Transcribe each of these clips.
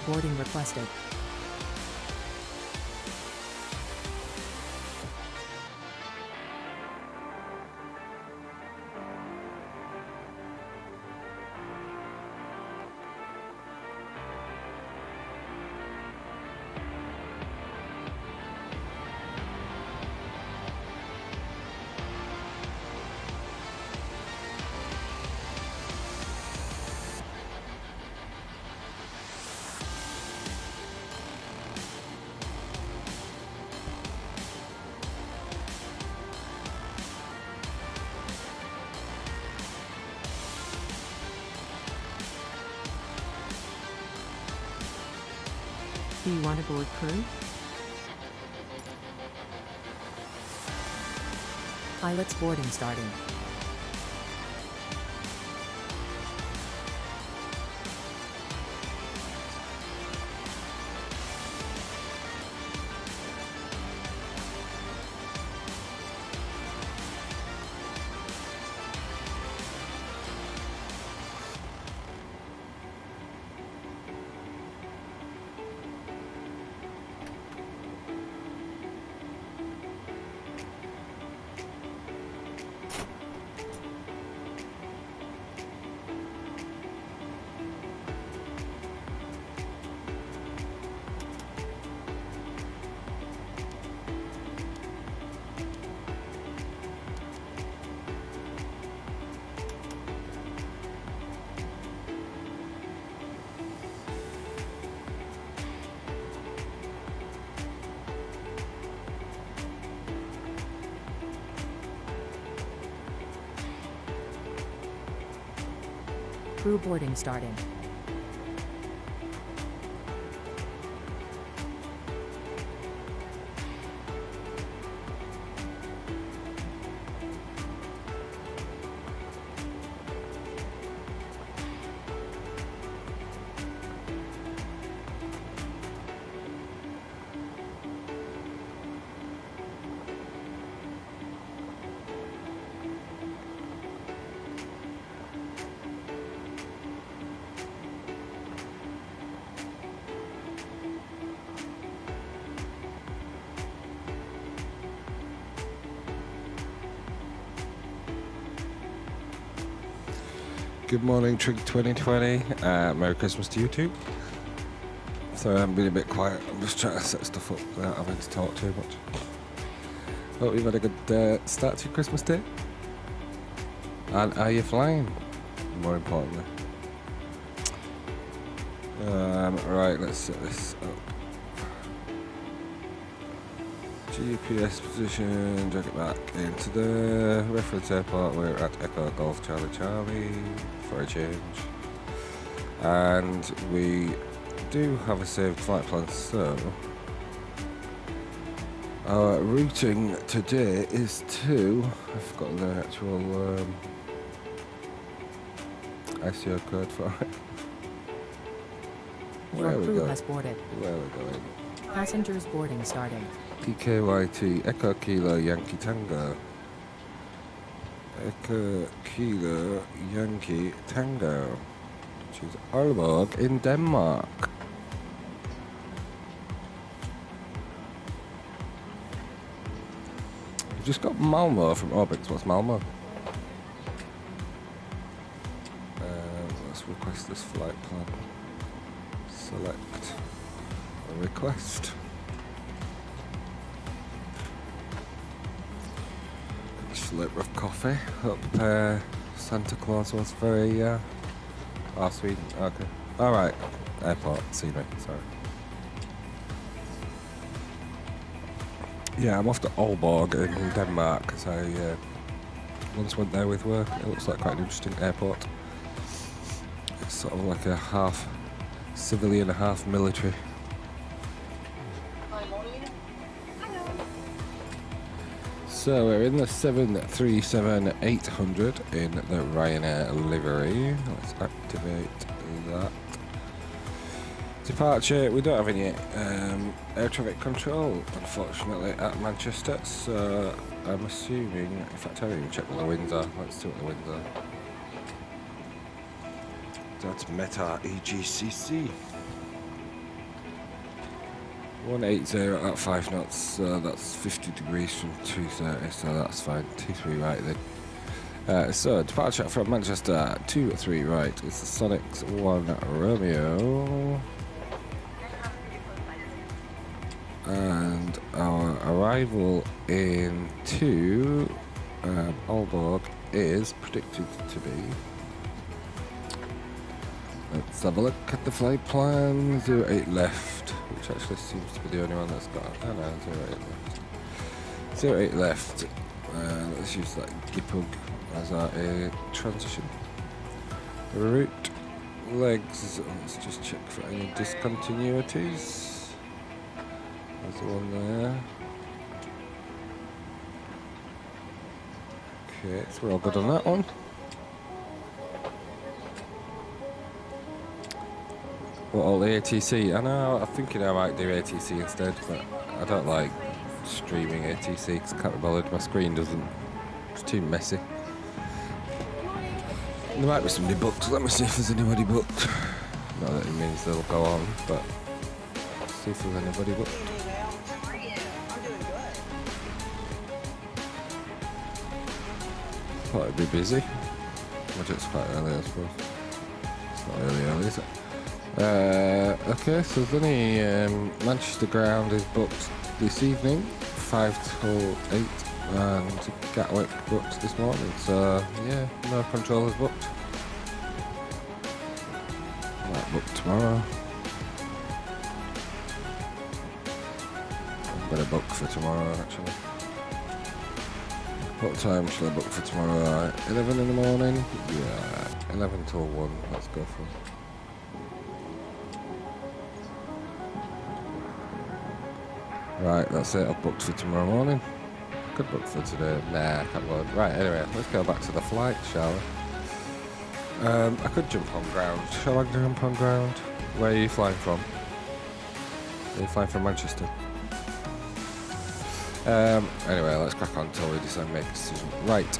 Boarding requested. Do you want to board crew? Pilot's boarding starting. Crew boarding starting. Good morning, Trig 2020. Merry Christmas to you too. Sorry, I'm being a bit quiet. I'm just trying to set stuff up without having to talk too much. Hope you've had a good start to your Christmas day. And are you flying? More importantly. Right, let's set this up. GPS position, drag it back into the reference airport. We're at Echo Golf Charlie Charlie for a change. And we do have a saved flight plan, so our routing today is to, I've forgotten the actual ICO code for it. Your crew has boarded. Where are we going? Passengers boarding starting. PKYT Echo Kilo Yankee Tango. Echo Kilo Yankee Tango. Which is Aalborg in Denmark. We've just got Malmo from Orbix. What's Malmo? Let's request this flight plan. Select a request. Slip of coffee. Hope Santa Claus was very sweet. Okay. Alright. Airport. See me. Sorry. Yeah, I'm off to Aalborg in Denmark because I once went there with work. It looks like quite an interesting airport. It's sort of like a half civilian, half military. So we're in the 737-800 in the Ryanair livery. Let's activate that. Departure, we don't have any air traffic control, unfortunately, at Manchester, so I'm assuming, in fact I haven't even checked what the winds are. Let's see what the winds are. That's Meta EGCC. 180 at 5 knots, so that's 50 degrees from 230, so that's fine. 23 right then. So departure from Manchester 23 right. It's the Sonics 1 Romeo. And our arrival into Aalborg is predicted to be. Let's have a look at the flight plan. 08 left, which actually seems to be the only one that's got. Oh no, 08 left. 08 left. Let's use that Gipug as our transition route. Legs. Let's just check for any discontinuities. There's the one there. Okay, so we're all good on that one. What, all the ATC? I know, I'm thinking I might do ATC instead, but I don't like streaming ATC because I can't be bothered. My screen doesn't. It's too messy. There might be somebody booked. Let me see if there's anybody booked. Not that it means they'll go on, but see if there's anybody booked. Thought it'd be busy. Which it's quite early, I suppose. It's not really early, is it? Okay, so there's only Manchester ground is booked this evening, 5 till 8, and Gatwick booked this morning. So yeah, no controllers booked. Might book tomorrow. I'm gonna book for tomorrow actually. What time shall I book for tomorrow? 11 in the morning? Yeah, 11 till 1. Let's go for it. Right, that's it. I've booked for tomorrow morning. Could book for today. Nah, I can't bother. Right, anyway, let's go back to the flight, shall we? I could jump on ground. Shall I jump on ground? Where are you flying from? Are you flying from Manchester? Anyway, let's crack on until we decide to make a decision. Right,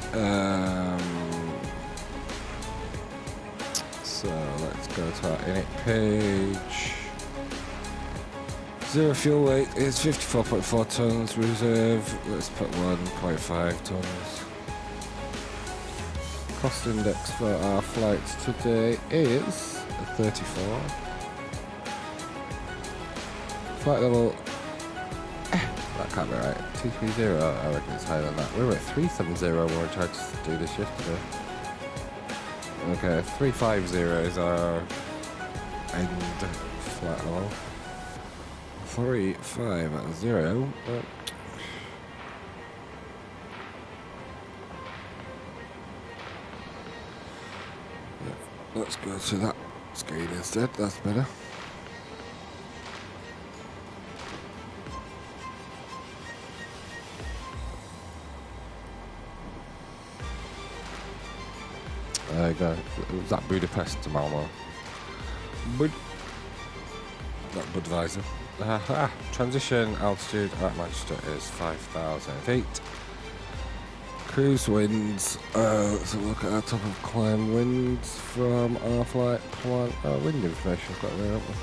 so let's go to our init page. Zero fuel weight is 54.4 tons, reserve, let's put 1.5 tons. Cost index for our flights today is 34. Flight level, that can't be right, 230, I reckon it's higher than that. We were at 370 when we tried to do this yesterday. Okay, 350 is our end flight level. 350. Let's go to that screen instead, that's better. There you go. Was that Budapest to Malmo? That Budweiser. Transition altitude at Manchester is 5,000 feet. Cruise winds. Let's have a look at our top of climb winds from our flight plan. Wind information got there, haven't we?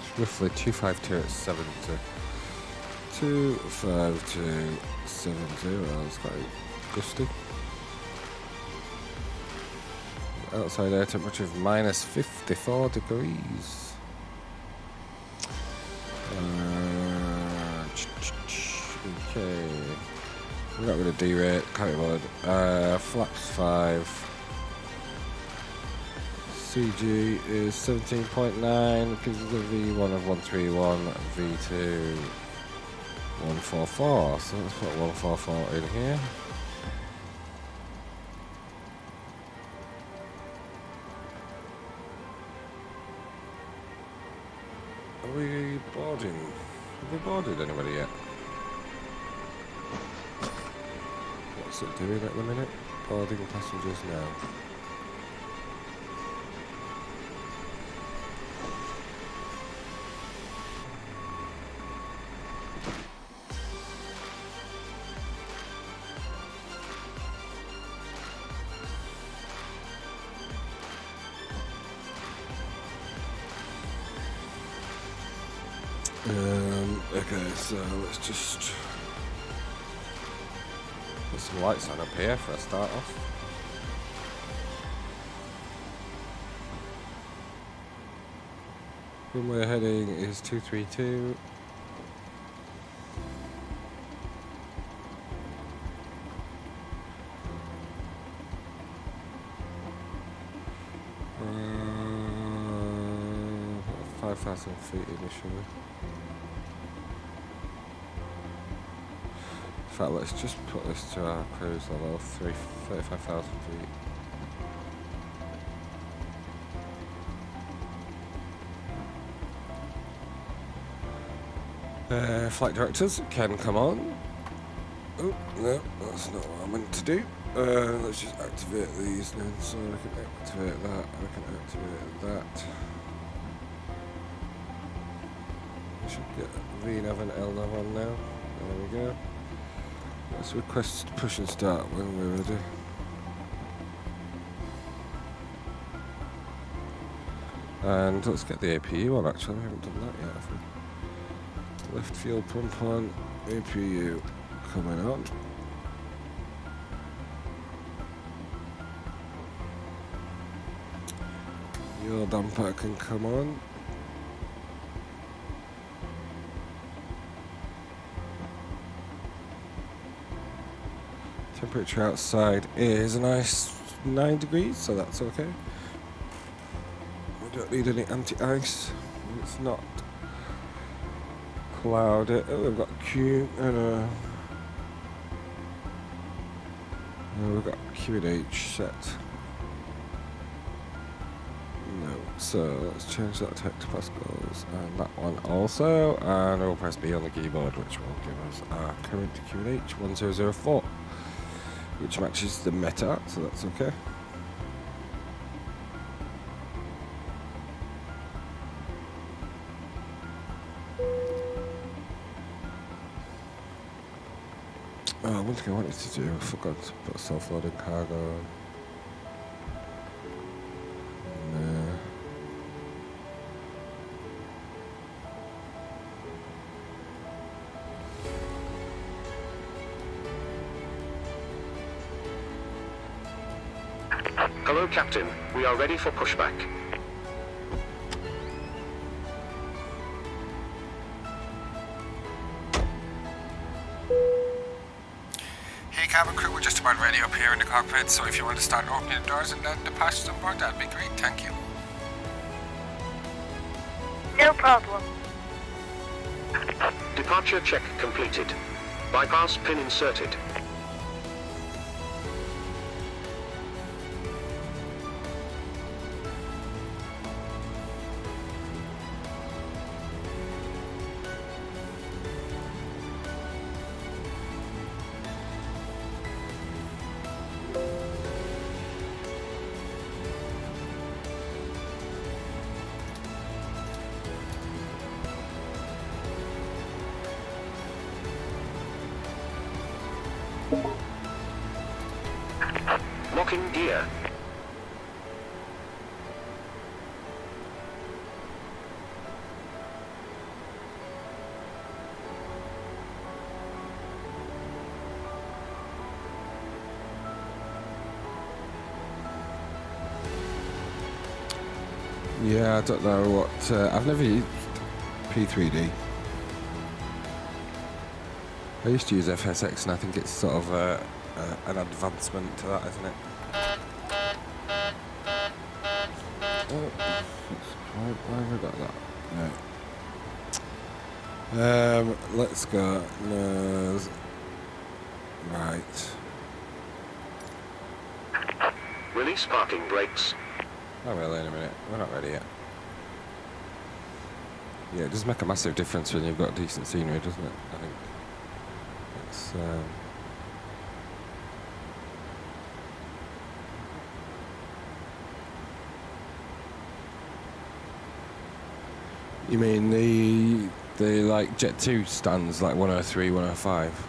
It's roughly 252 at 70. 25270. That's quite gusty. Outside air temperature of minus 54 degrees. Okay. We're not going to derate, can't be bothered. Flaps 5. CG is 17.9, gives us a V1 of 131, V2 144. So let's put 144 in here. Are we boarding? Have we boarded anybody yet? What's it doing at the minute? Boarding passengers now. Okay, so let's just put some lights on up here for a start off. Runway heading is 232. Uh, 5,000 feet initially. In fact, let's just put this to our cruise level, 35,000 feet. Flight directors can come on. Oh, no, that's not what I meant to do. Let's just activate these then, so I can activate that, I can activate that. I should get VNav and LNav on now. There we go. Let's request push and start when we're ready. And let's get the APU on actually, we haven't done that yet, have we? Left fuel pump on, APU coming on. Your damper can come on. Temperature outside is a nice 9 degrees, so that's okay. We don't need any anti-ice. It's not clouded. Oh, we've got Q and we've got Q and H set. No, so let's change that to hectopascals and that one also, and we'll press B on the keyboard, which will give us our current Q and H 1004, which matches the meta, so that's okay. Oh, one thing I wanted to do, I forgot to put self-loading cargo on. No. Hello, Captain. We are ready for pushback. Hey cabin crew, we're just about ready up here in the cockpit, so if you want to start opening the doors and letting the passengers on board, that'd be great, thank you. No problem. Departure check completed. Bypass pin inserted. Locking gear. Yeah, I don't know what, I've never used P3D. I used to use FSX and I think it's sort of an advancement to that, isn't it? Oh, why have I got that? No. Let's go. No. Right. Release parking brakes. Not really in a minute. We're not ready yet. Yeah, it does make a massive difference when you've got decent scenery, doesn't it? I think it's. You mean the like Jet 2 stands like 103, 105?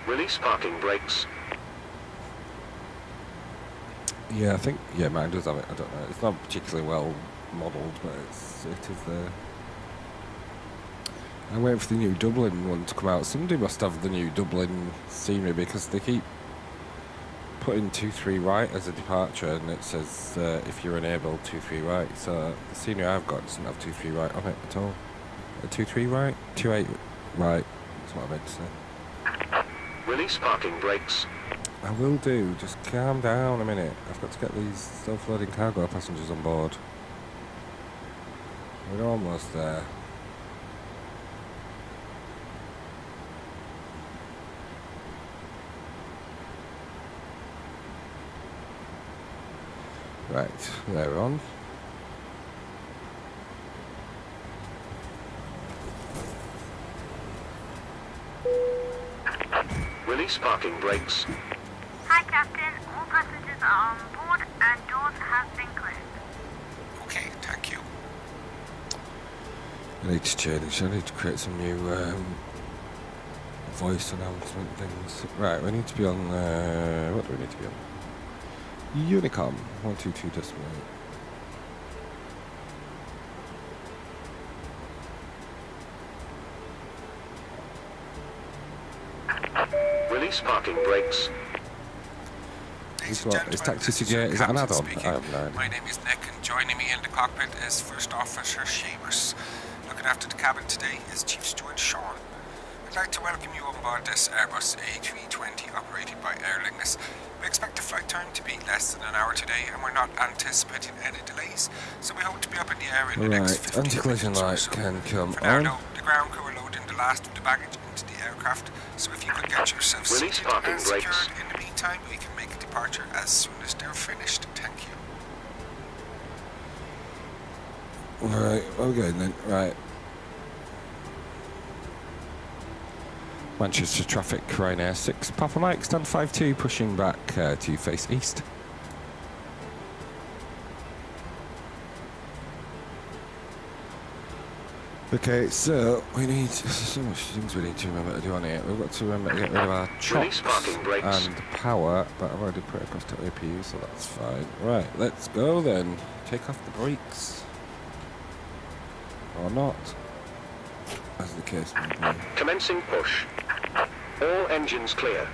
Release parking brakes. Yeah, I think, yeah, mine does have it. I don't know. It's not particularly well modelled, but it is there. I'm waiting for the new Dublin one to come out. Somebody must have the new Dublin scenery because they keep putting 2-3 right as a departure, and it says if you're enabled 2-3 right. So the scenery I've got doesn't have 2-3 right on it at all. 2-3 right? 2-8 right. That's what I meant to say. Release parking brakes. I will do. Just calm down a minute. I've got to get these self-loading cargo passengers on board. We're almost there. Right, they're on. Release parking brakes. Hi, Captain. All passengers are on board and doors have been closed. Okay, thank you. I need to change. I need to create some new voice announcement things. Right, we need to be on. What do we need to be on? Unicom 122.8. Release parking brakes. Is taxi to get? Is that an add-on? I have no idea. My name is Nick, and joining me in the cockpit is First Officer Seamus. Looking after the cabin today is Chief Steward Sean. I'd like to welcome you on board this Airbus A320 operated by Aer Lingus. We expect the flight time to be less than an hour today, and we're not anticipating any delays, so we hope to be up in the air in the next 15 minutes anti-collision or light so. can come For now, on. though, the ground crew are loading the last of the baggage into the aircraft, so if you could get yourself Release seated parking and secured brakes. in the meantime, we can make a departure as soon as they're finished. Thank you. Right, okay then. Right. Manchester traffic, Ryanair 6, Papa Mike, stand 5-2, pushing back to face east. Okay, so we need so much things we need to remember to do on here. We've got to remember to get rid of our Release chocks parking brakes. and power, but I've already put it across to APU, so that's fine. Right, let's go then. Take off the brakes. Or not, as the case may be. Commencing push. All engines clear.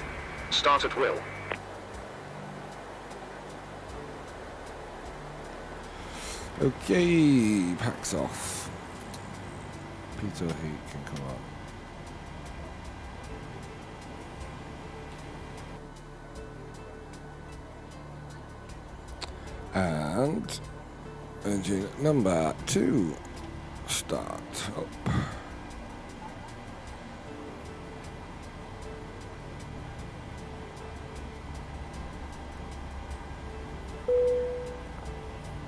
Start at will. Okay, packs off. Peter Heat can come up. And engine number 2, start up.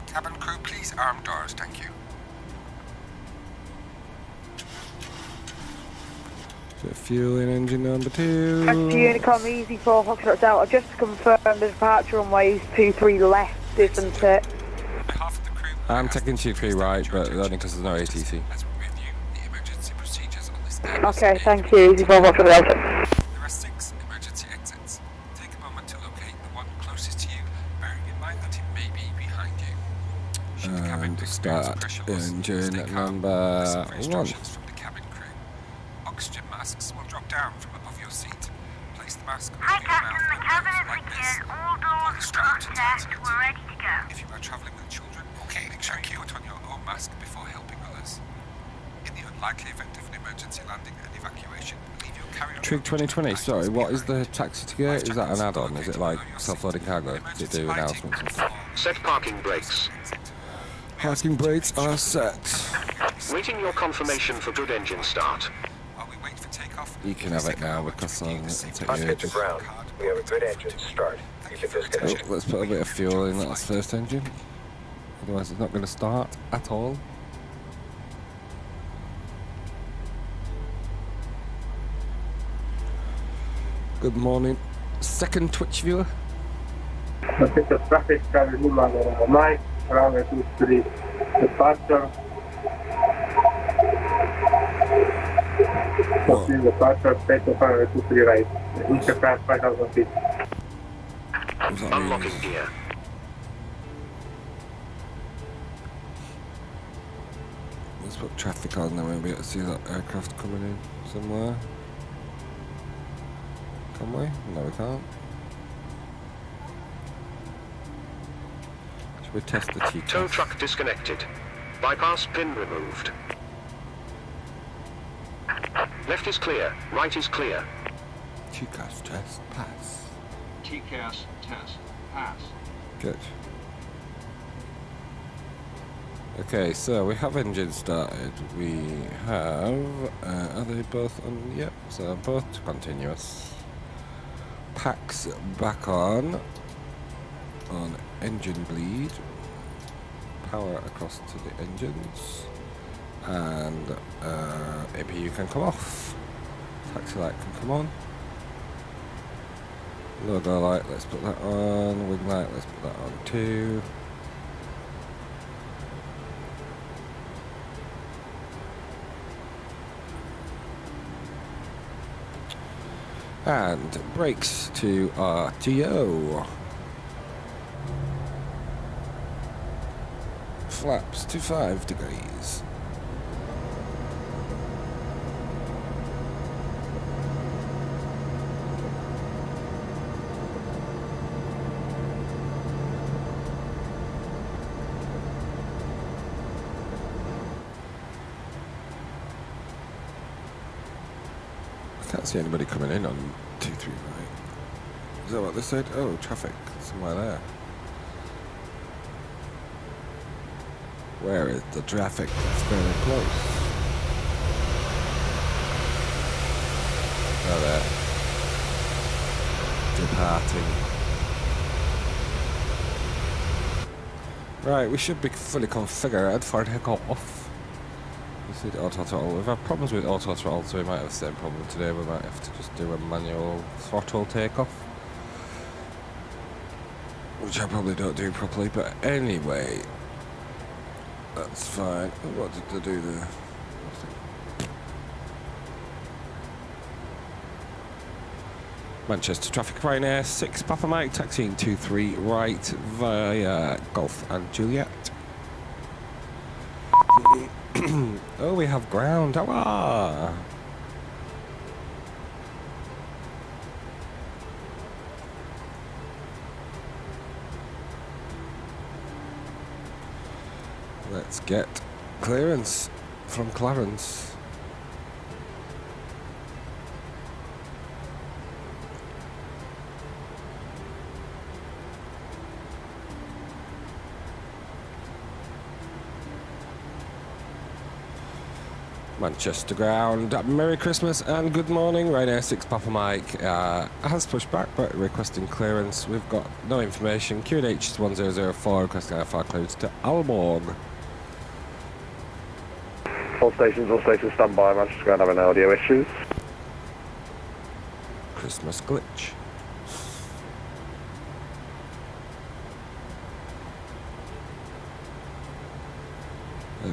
Cabin crew, please arm doors, thank you. So fuel in engine number 2. Back to Unicom, easy 4 Foxtrot Delta. Just to confirm, the departure runway is 23 left, isn't it? On behalf of the crew, I'm taking 2-3 right, but only because there's no ATC. as we review the emergency procedures on this Airbus Okay, thank you, easy 4 Foxtrot Delta. There are 6 emergency exits. Take a moment to locate the one closest to you, bearing in mind that it may be behind you. Should the cabin And experience start pressure loss, engine stay calm. number Listen for 1. instructions from the cabin crew. Oxygen masks will drop down from above your seat. Place the mask Hi, over your mouth Captain. The and cabin nose is like this. secured. All Pull the doors strap are to checked. tighten it. We're ready to go. If you are travelling with children, make sure you put on your own mask before helping others. In the unlikely event of an emergency landing and evacuation, leave your carry-on. Trig 2020, sorry, what is the behind. taxi to get? Is that an add-on? Is it like self-loading cargo? Does it do announcements and stuff? Set parking brakes. Parking brakes are set. Waiting your confirmation for good engine start. While we wait for takeoff, You can have it now because I'm taking Hit the ages. ground. We have a good engine start. You can Oh, disconnect. let's put a bit of fuel in that first engine. Otherwise it's not going to start at all. Good morning. Second Twitch viewer. Manchester traffic, travel Lima number 9, runway 23, departure. Proceed departure, take off runway 23 right. Intercraft 5,000 feet. What does that mean? Unlocking gear. Let's put traffic on, then we'll be able to see that aircraft coming in somewhere. Can we? No, we can't. Should we test the TCAS? Tow truck disconnected. Bypass pin removed. Left is clear. Right is clear. TCAS test pass. TCAS test pass. Good. Okay, so we have engine started. We have. Are they both on? Yep, so both continuous. Packs back on engine bleed. Power across to the engines. And APU can come off. Taxi light can come on. Logo light, let's put that on. Wing light, let's put that on too. And brakes to RTO. Flaps to 5 degrees. Can't see anybody coming in on 23 right. Is that what they said? Oh, traffic somewhere there. Where is the traffic? It's very close. Oh, there. Departing. Right, we should be fully configured for takeoff. We see auto throttle. We've had problems with auto throttle, so we might have the same problem today. We might have to just do a manual throttle takeoff, which I probably don't do properly, but anyway, that's fine. What did they do there? Manchester traffic Ryanair 6 Papa Mike, taxiing 23 right via Golf and Juliet. Oh, we have ground. Ah. Let's get clearance from Clarence. Manchester ground. Merry Christmas and good morning. Ryanair 6 Papa Mike has pushed back but requesting clearance. We've got no information. QNH 1004 requesting IFR clearance to Aalborg. All stations stand by. Manchester ground having audio issues. Christmas glitch.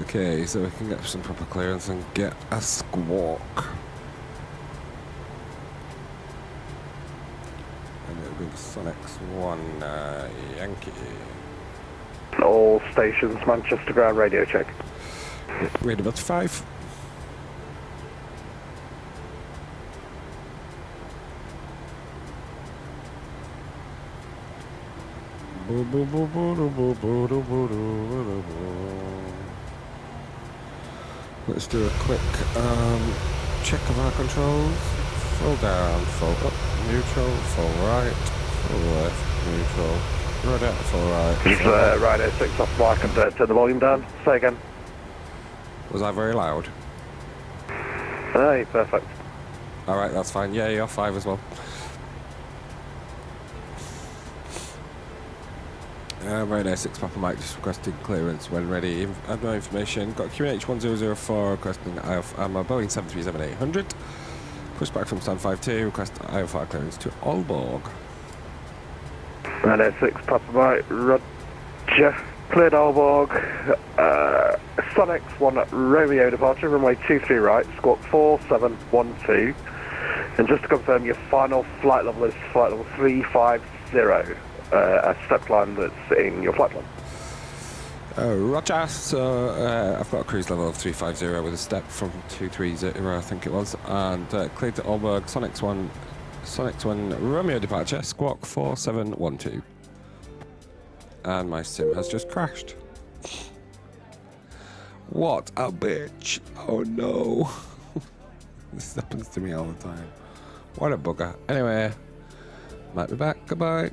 Okay, so we can get some proper clearance and get a squawk. And it'll be Sonics 1 Yankee. All stations, Manchester ground radio check. Radio about 5. Let's do a quick check of our controls. Full down, full up, neutral, full right, full left, neutral, right out, full right. Ryanair 6 off mark and turn the volume down. Say again. Was I very loud? Hey, perfect. Alright, that's fine. Yeah, you're 5 as well. Ryanair 6 Papa Mike just requesting clearance when ready. I have no information. Got QNH 1004 requesting Boeing 737-800. Pushback from stand 52, request IFR clearance to Aalborg. Ryanair 6 Papa Mike, Roger. Cleared Aalborg. Sonics 1 Romeo departure, runway 23 right, squawk 4712. And just to confirm, your final flight level is flight level 350. A step climb that's in your flight plan. Roger. So I've got a cruise level of 350 with a step from 230, I think it was, and cleared to Allberg, Sonics 1, Romeo departure, squawk 4712. And my sim has just crashed. What a bitch. Oh no. This happens to me all the time. What a bugger. Anyway, might be back. Goodbye.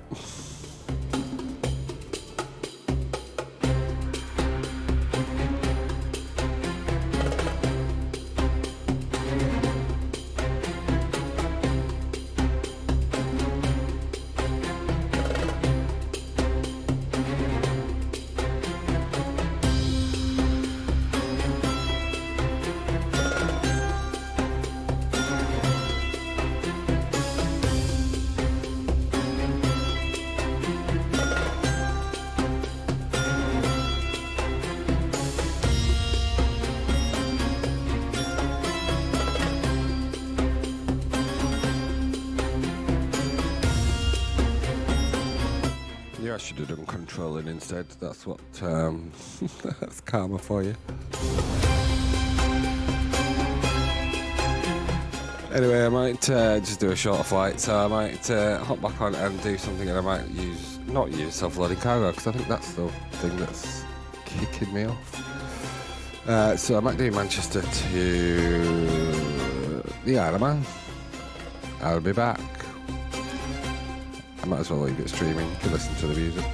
Yeah, I should have done controlling instead. That's what, that's karma for you. Anyway, I might just do a shorter flight, so I might hop back on and do something, and I might not use self-loading cargo, because I think that's the thing that's kicking me off. So I might do Manchester to the Isle of Man. I'll be back. I might as well leave it streaming. You can listen to the music.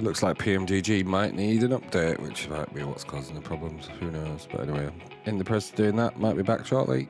It looks like PMDG might need an update, which might be what's causing the problems. Who knows? But anyway, in the process of doing that, might be back shortly.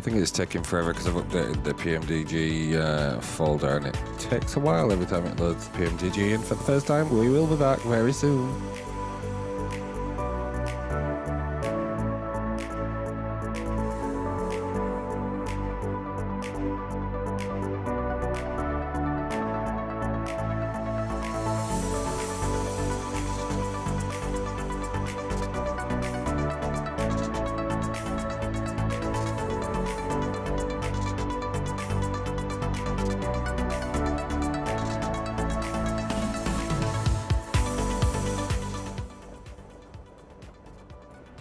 I think it's taking forever because I've updated the PMDG folder and it takes a while every time it loads the PMDG in for the first time. We will be back very soon.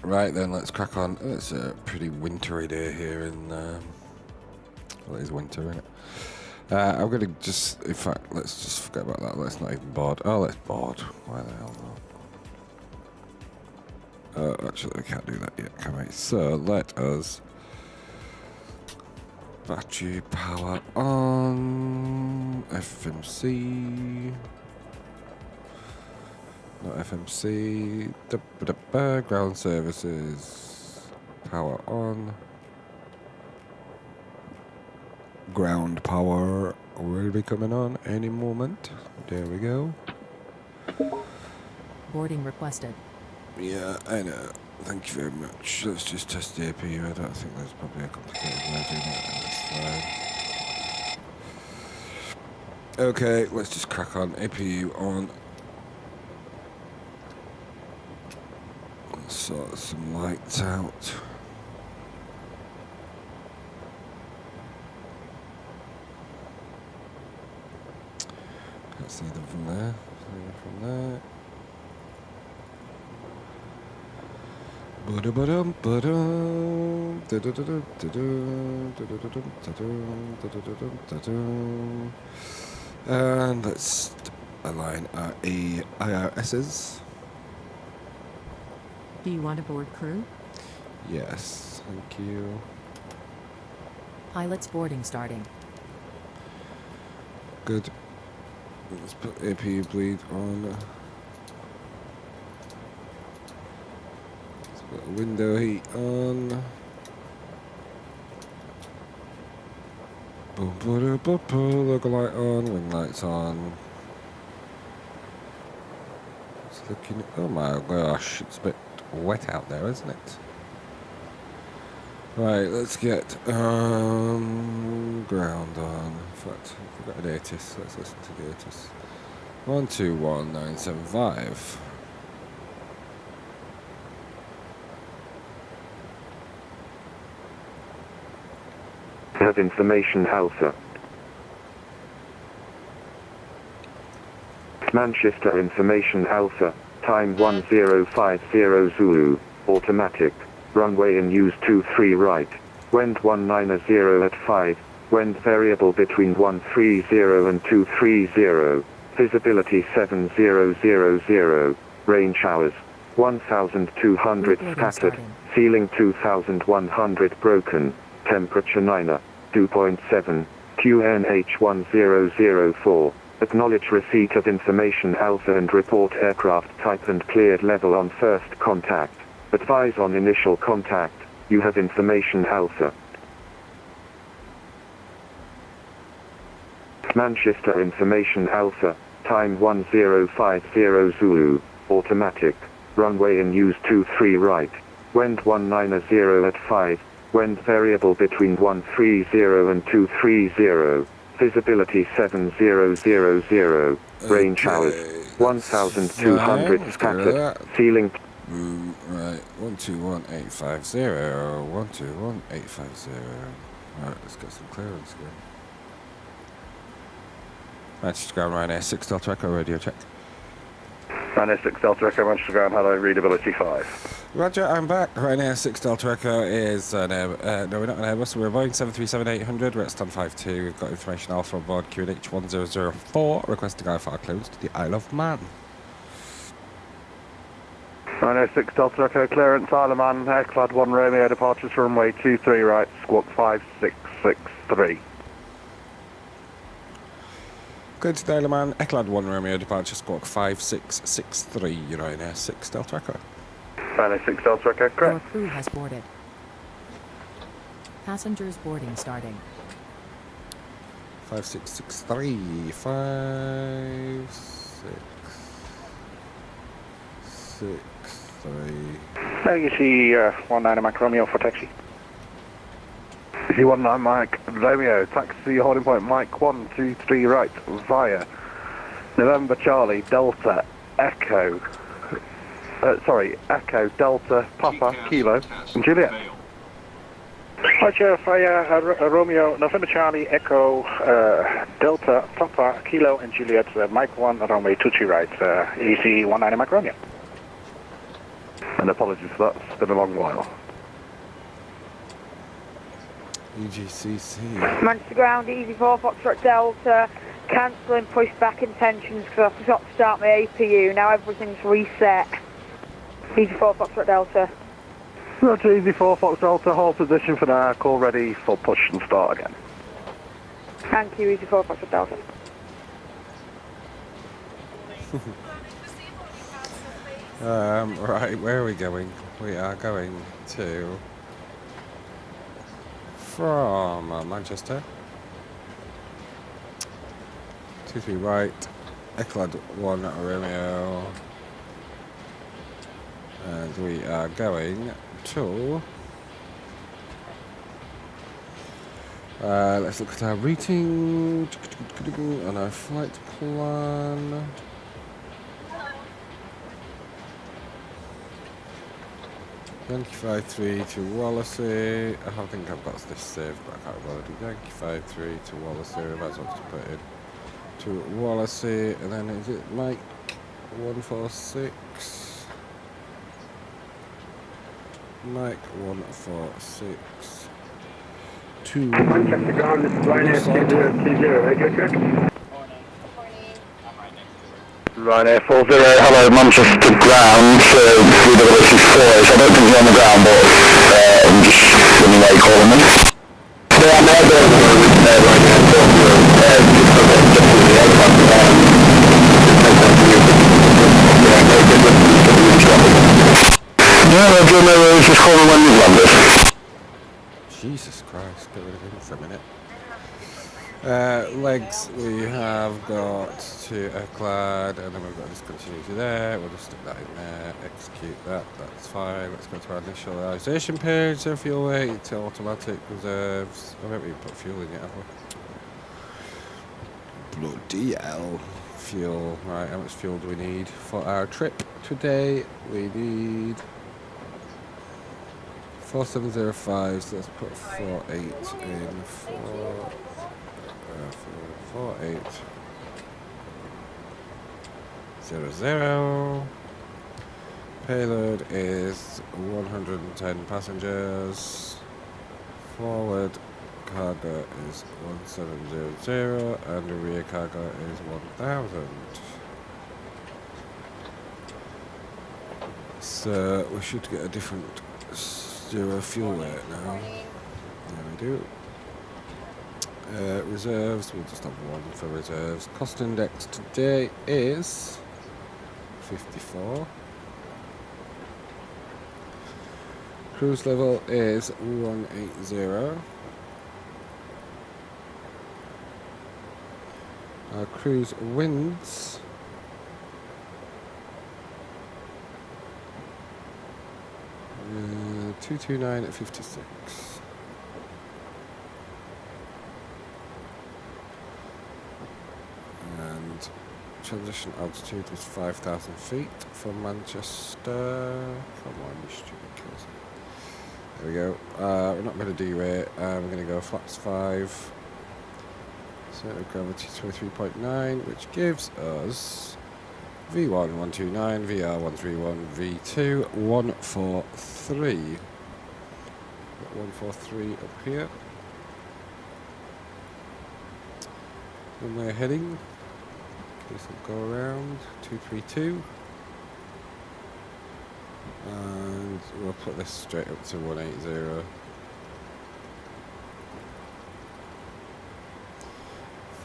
Right then, let's crack on. It's a pretty wintry day here in, well, it is winter, isn't it? I'm going to just, in fact, let's just forget about that. Let's not even board. Oh, let's board. Why the hell not? Actually, I can't do that yet, can we? So, let us battery power on, FMC. Not FMC, ground services, power on, ground power will be coming on any moment. There we go. Boarding requested. Yeah, I know. Thank you very much. Let's just test the APU. I don't think there's probably a complicated way of doing that. That's fine. Okay, let's just crack on. APU on. Sort some lights out. Can't see them from there. See them from there. Ba-da-ba-dum, ba-dum, da-da-da-dum, da-dum, da-da-da-dum, da-dum, da-da-da-dum, da-dum. And let's align our IRSs. Do you want to board crew? Yes, thank you. Pilots boarding starting. Good. Let's put APU bleed on. Let's put window heat on. Boom, boom, boom, boom. Local light on. Wing lights on. It's looking. Oh my gosh, it's a bit wet out there, isn't it? Right, let's get ground on. In fact, we've got an ATIS. Let's listen to the ATIS. 121975. Have information Alpha. Manchester information Alpha. Time 1050 Zulu. Automatic. Runway in use 23 right. Wind 190 at 5. Wind variable between 130 and 230. Visibility 7000. Range hours 1200 scattered. Ceiling 2100 broken. Temperature 2.7. QNH 1004. Acknowledge receipt of information Alpha and report aircraft type and cleared level on first contact. Advise on initial contact. You have information Alpha. Manchester information Alpha. Time 1050 Zulu. Automatic. Runway in use 23 right. Wind 190 at 5. Wind variable between 130 and 230. Visibility 7000. Range hours 1200 scattered. Ceiling. Right, 121850. 121850. Right, let's get some clearance again. Manchester Ground, Ryanair 6 Delta Echo, radio check. Ryanair 6 Delta Echo, Manchester Ground, hello, readability 5. Roger, I'm back. Ryanair 6 Delta Echo is an no, we're not an Airbus. We're a Boeing 737-800. We're at stand 52. We've got information Alpha on board QNH 1004, requesting IFR close to the Isle of Man. Ryanair 6 Delta Echo, clearance Isle of Man, Airclad 1 Romeo, departures for runway 23 right, squawk 5663. Good to the Isle of Man, Airclad 1 Romeo, departure squawk 5663, Ryanair 6 Delta Echo. Ryanair 6 Delta Echo, Your correct. crew has boarded. Passengers boarding starting. 5663. 5663. You see 19 Mike Romeo for taxi. You see 19 Mike Romeo, taxi holding point Mike 123 right via November Charlie Delta Echo. Echo Delta Papa TCAS Kilo test and Juliet. failed. Roger, via Romeo, November Charlie, Echo, Delta, Papa, Kilo, and Juliet, Mike 1, runway 23 right, EC 19 Mike Romeo. And apologies for that, it's been a long while. EGCC. Manchester ground, easy 4 Foxtrot Delta, cancelling pushback intentions because I forgot to start my APU, now everything's reset. Easy 4 Foxtrot Delta. Roger, easy 4 Fox Delta, hold position for now, call ready for push and start again. Thank you, easy 4 Foxtrot Delta. Right, where are we going? We are going to from Manchester. 23 right, Eclad 1 Romeo, and we are going to let's look at our routing and our flight plan. Yankee 53 to Wallasey. I think I've got this saved, but I can't remember. Yankee 53 to Wallasey. We might as well just put it in to Wallasey, and then is it Mike 146? Mike 146 to Manchester ground, this is Ryanair 2020, radio check. Ryanair 40, hello Manchester ground, VWC4, I don't think you're on the ground, but I'm just wondering why you're calling me. Yeah, I'm there, Ryanair 40, yeah, Roger, no worries, just call me when you've landed. Jesus Christ, get rid of him for a minute. Legs we have got to Eclad, and then we've got discontinuity there. We'll just stick that in there, execute that, that's fine. Let's go to our initialization page. So fuel weight to automatic reserves. I haven't even put fuel in yet, have we? Bloody hell. Fuel. Right, how much fuel do we need for our trip today? We need 4705, so let's put 48 in. 4800. Payload is 110 passengers. Forward cargo is 1700 and the rear cargo is 1000. So we should get a different zero fuel weight now. There we do. Reserves, we'll just have one for reserves. Cost index today is 54. Cruise level is 180. Our cruise winds uh, 229 at 56. And transition altitude is 5,000 feet from Manchester. Come on, you stupid kills. There we go. We're not going to derate. We're going to go flaps 5. Center of gravity 23.9, which gives us V1 129, VR 131, V2 143. Got 143 up here. And we're heading. This will go around 232. And we'll put this straight up to 180.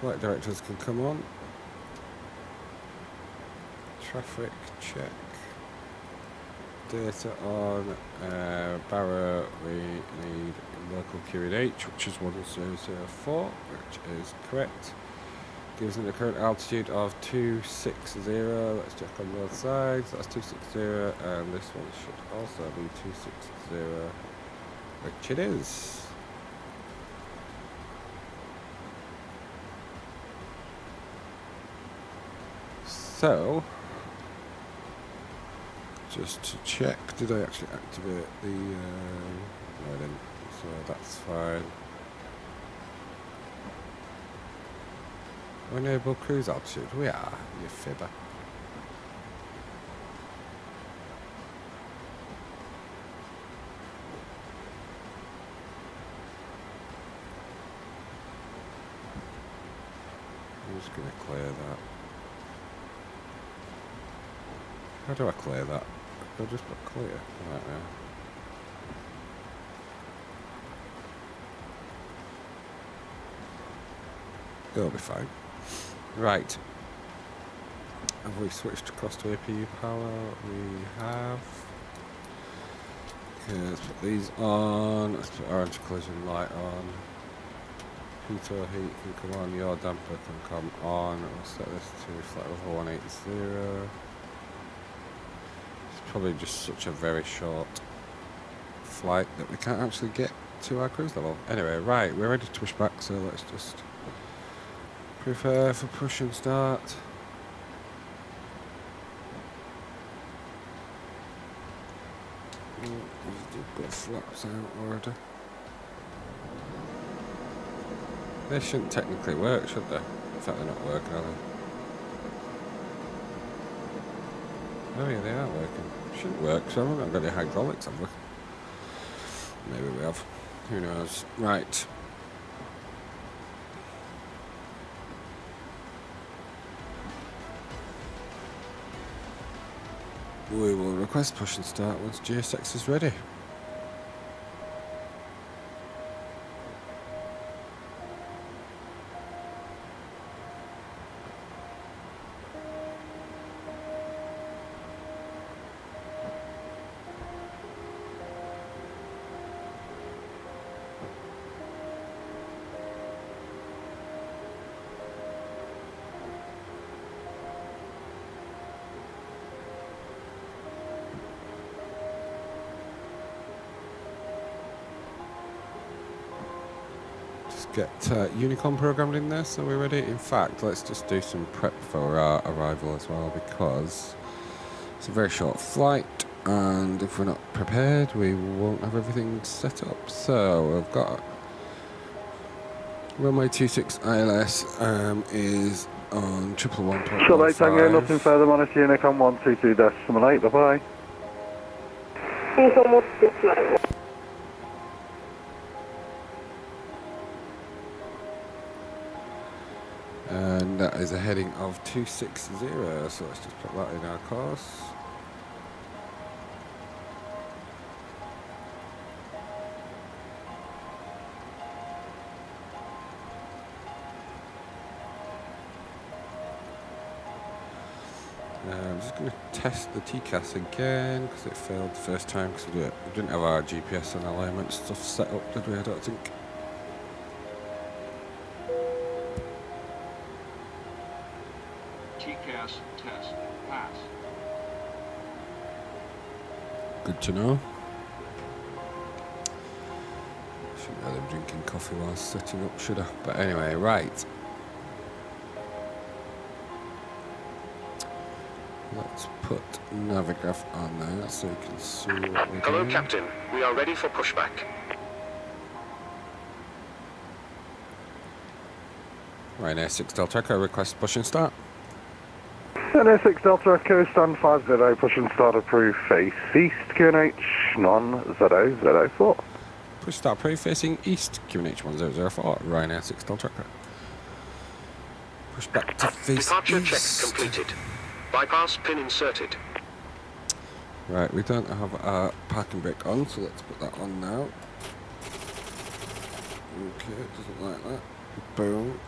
Flight directors can come on. Traffic check. data on Barrow. We need local QNH, which is 1004, which is correct. Gives me the current altitude of 260. Let's check on both sides. That's 260, and this one should also be 260, which it is. So, just to check, did I actually activate the, no I didn't, so that's fine. Enable cruise altitude, we are, you fibber. I'm just going to clear that. How do I clear that? I'll just put clear right now. It'll be fine. Right. Have we switched across to APU power? We have. Okay, let's put these on. Let's put orange collision light on. Heater heat can come on. Your damper can come on. We'll set this to flight level 180. Probably just such a very short flight that we can't actually get to our cruise level. Anyway, right, we're ready to push back, so let's just prepare for push and start. We've got flaps out already. They shouldn't technically work, should they? In fact, they're not working, are they? Oh yeah, they are working. Shouldn't work, so we've not got any hydraulics, have we? Maybe we have. Who knows? Right. We will request push and start once GSX is ready. Get Unicorn programmed in there, so we're ready. In fact, let's just do some prep for our arrival as well, because it's a very short flight, and if we're not prepared, we won't have everything set up. So we've got runway 26 ILS is on 111.15. Short 8 Tango, nothing further, monitor Unicorn 122.8, bye-bye. Unicorn 122.8. And that is a heading of 260, so let's just put that in our course. I'm just going to test the TCAS again, because it failed the first time, because we didn't have our GPS and alignment stuff set up, did we? I don't think. TCAS test pass. Good to know. Shouldn't have them drinking coffee while setting up, should I? But anyway, right. Let's put Navigraph on there so you can see what we're Hello, doing. Captain. We are ready for pushback. Ryanair 6 Delta Echo, request push and start. Ryanair 6 Delta Echo, stand 50, push and start approved, face east, QNH, non-ZO04. Push start approved, facing east, QNH 1004, Ryanair 6 Delta Echo. Push back to face Departure east. check completed. Bypass pin inserted. Right, we don't have our parking brake on, so let's put that on now. Okay, it doesn't like that. Boom.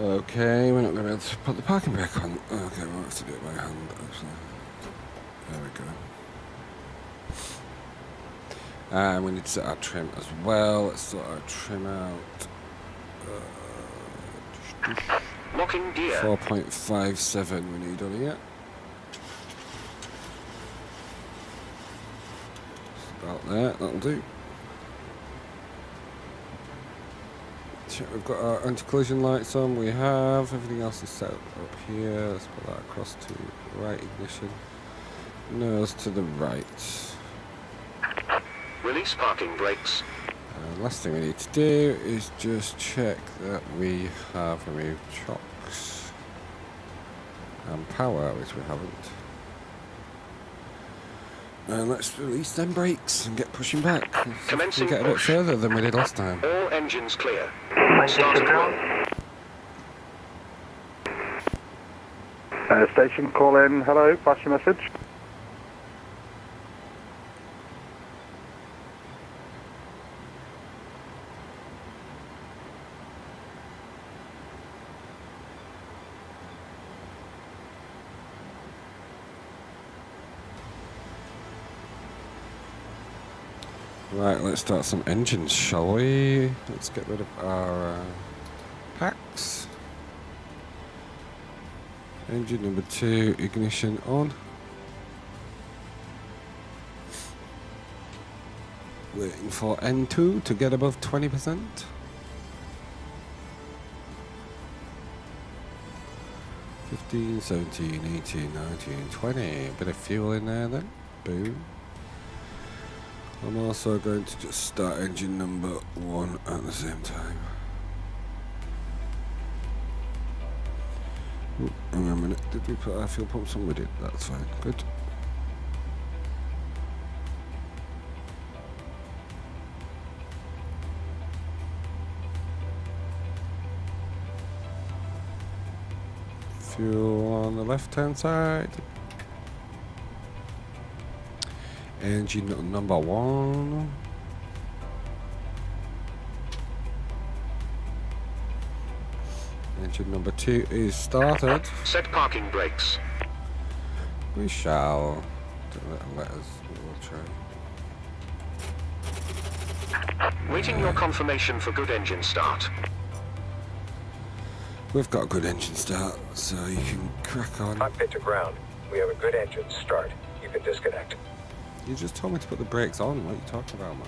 Okay, we're not going to be able to put the parking brake on. Okay, we'll have to do it by hand, actually. There we go. And we need to set our trim as well. Let's sort our trim out. Locking gear. 4.57 we need on here. About there, that'll do. Check we've got our anti-collision lights on, we have. Everything else is set up here. Let's put that across to right ignition. Nose to the right. Release parking brakes. Last thing we need to do is just check that we have removed chocks and power, which we haven't. And let's release them brakes and get pushing back. Commencing we get a bit further than we did last time. All engines clear. Start at will. Station, call in. Hello, pass your message. Right, let's start some engines, shall we? Let's get rid of our packs. Engine number 2, ignition on. Waiting for N2 to get above 20%. 15, 17, 18, 19, 20. Bit of fuel in there then. Boom. I'm also going to just start engine number 1 at the same time. Ooh, hang on a minute, did we put our fuel pumps on? We did, that's fine, good. Fuel on the left hand side. Engine number 1. Engine number 2 is started. Set parking brakes. We shall. Let us. We'll try. Waiting your confirmation for good engine start. We've got a good engine start, so you can crack on. Cockpit to ground. We have a good engine start. You can disconnect. You just told me to put the brakes on. What are you talking about, man?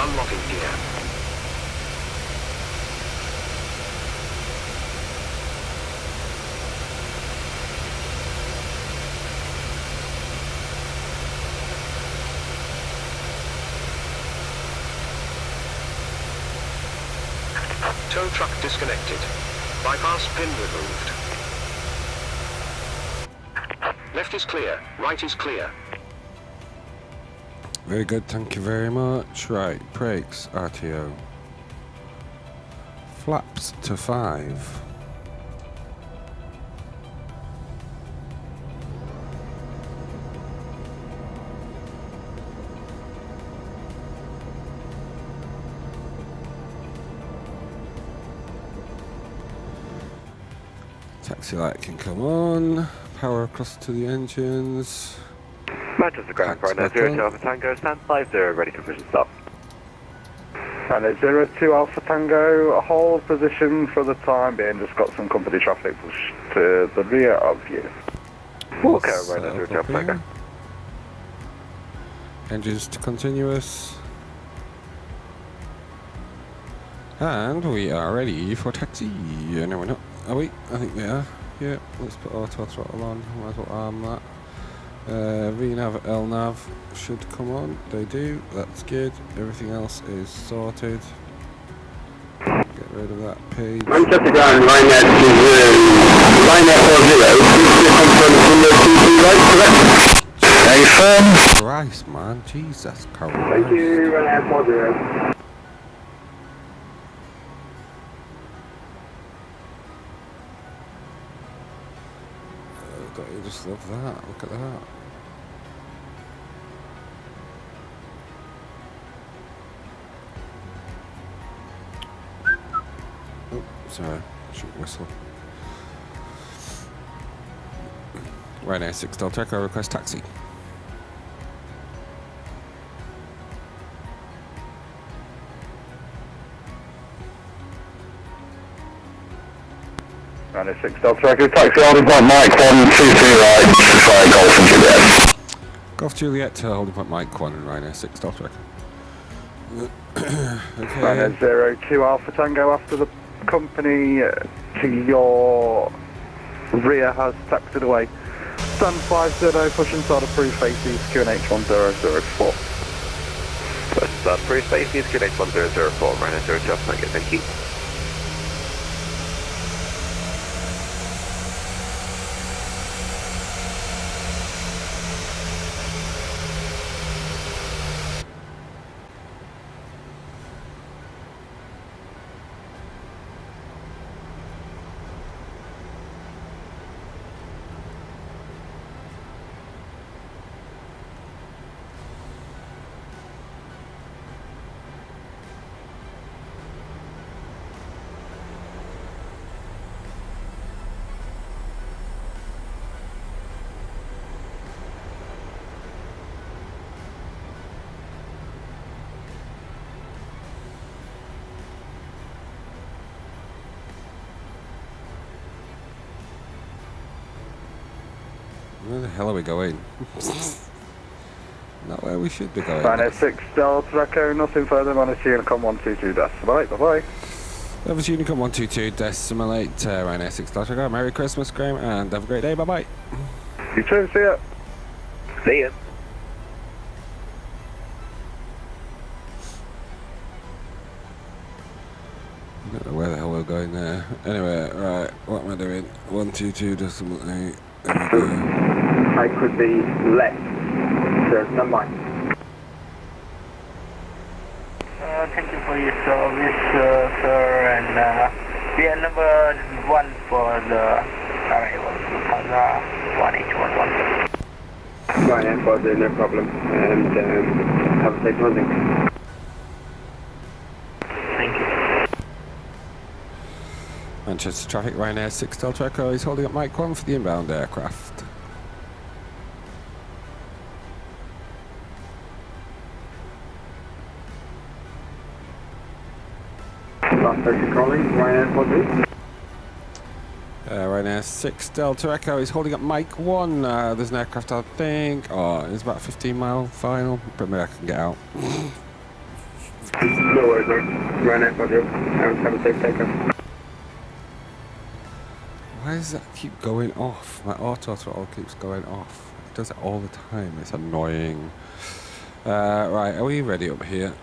Unlocking gear. Tow truck disconnected. Bypass pin removed. Left is clear. Right is clear. Very good, thank you very much. Right, brakes, RTO. Flaps to 5. Taxi light can come on. Power across to the engines. Manchester ground, right now, 02 Alpha Tango, stand 50, ready for vision stop. And it's 02 Alpha Tango, hold position for the time being, just got some company traffic pushed to the rear of you. Okay, right now, 02 Alpha Tango. Engines to continuous. And we are ready for taxi. No, we're not. Are we? I think we are. Yeah, let's put auto throttle on. Might as well arm that. VNav, LNav should come on. They do. That's good. Everything else is sorted. Get rid of that page. Manchester ground, line at 20. Christ, man. Jesus, Christ. Thank you, Ryanair 40. Don't you just love that? Look at that. Oh, sorry. Shoot whistle. Ryanair 6 Delta Echo, request taxi. Ryanair 6 Delta Echo, taxi holding point Mike 123 right, fly Golf and Juliet. Golf Juliet to holding point Mike 1 and Ryanair 6 Delta Echo. Okay. Ryanair 02 Alpha Tango after the company to your rear has taxied away. Stand 50, push inside approved faces, QNH 1004. Approved faces, QNH 1004, Ryanair 02 Alpha Tango, thank you. Where the hell are we going? Not where we should be going. Ryanair 6 Delta Echo, nothing further, Ryanair Unicom 122 decimal 8, bye-bye. That was Unicom 122 decimal 8, Ryanair 6 Delta Echo. Merry Christmas, Graham, and have a great day, bye-bye. You too, see ya. See ya. I don't know where the hell we're going there. Anyway, right, what am I doing? 122 decimal 8. There we go. I could be left. Sir, stand by. Thank you for your service, sir, and we are number 1 for the arrival, 1811. Ryanair 40, no problem, and have a safe landing. Thank you. Manchester traffic, Ryanair 6 Delta Echo is holding up Mike 1 for the inbound aircraft. Last person calling, Ryanair 40. Ryanair 6 Delta Echo is holding up Mike 1. There's an aircraft, I think. Oh, it's about a 15-mile final, but maybe I can get out. No worries, sir. Ryanair 40, have a safe takeoff. Why does that keep going off? My auto throttle keeps going off. It does it all the time. It's annoying. Right, are we ready up here?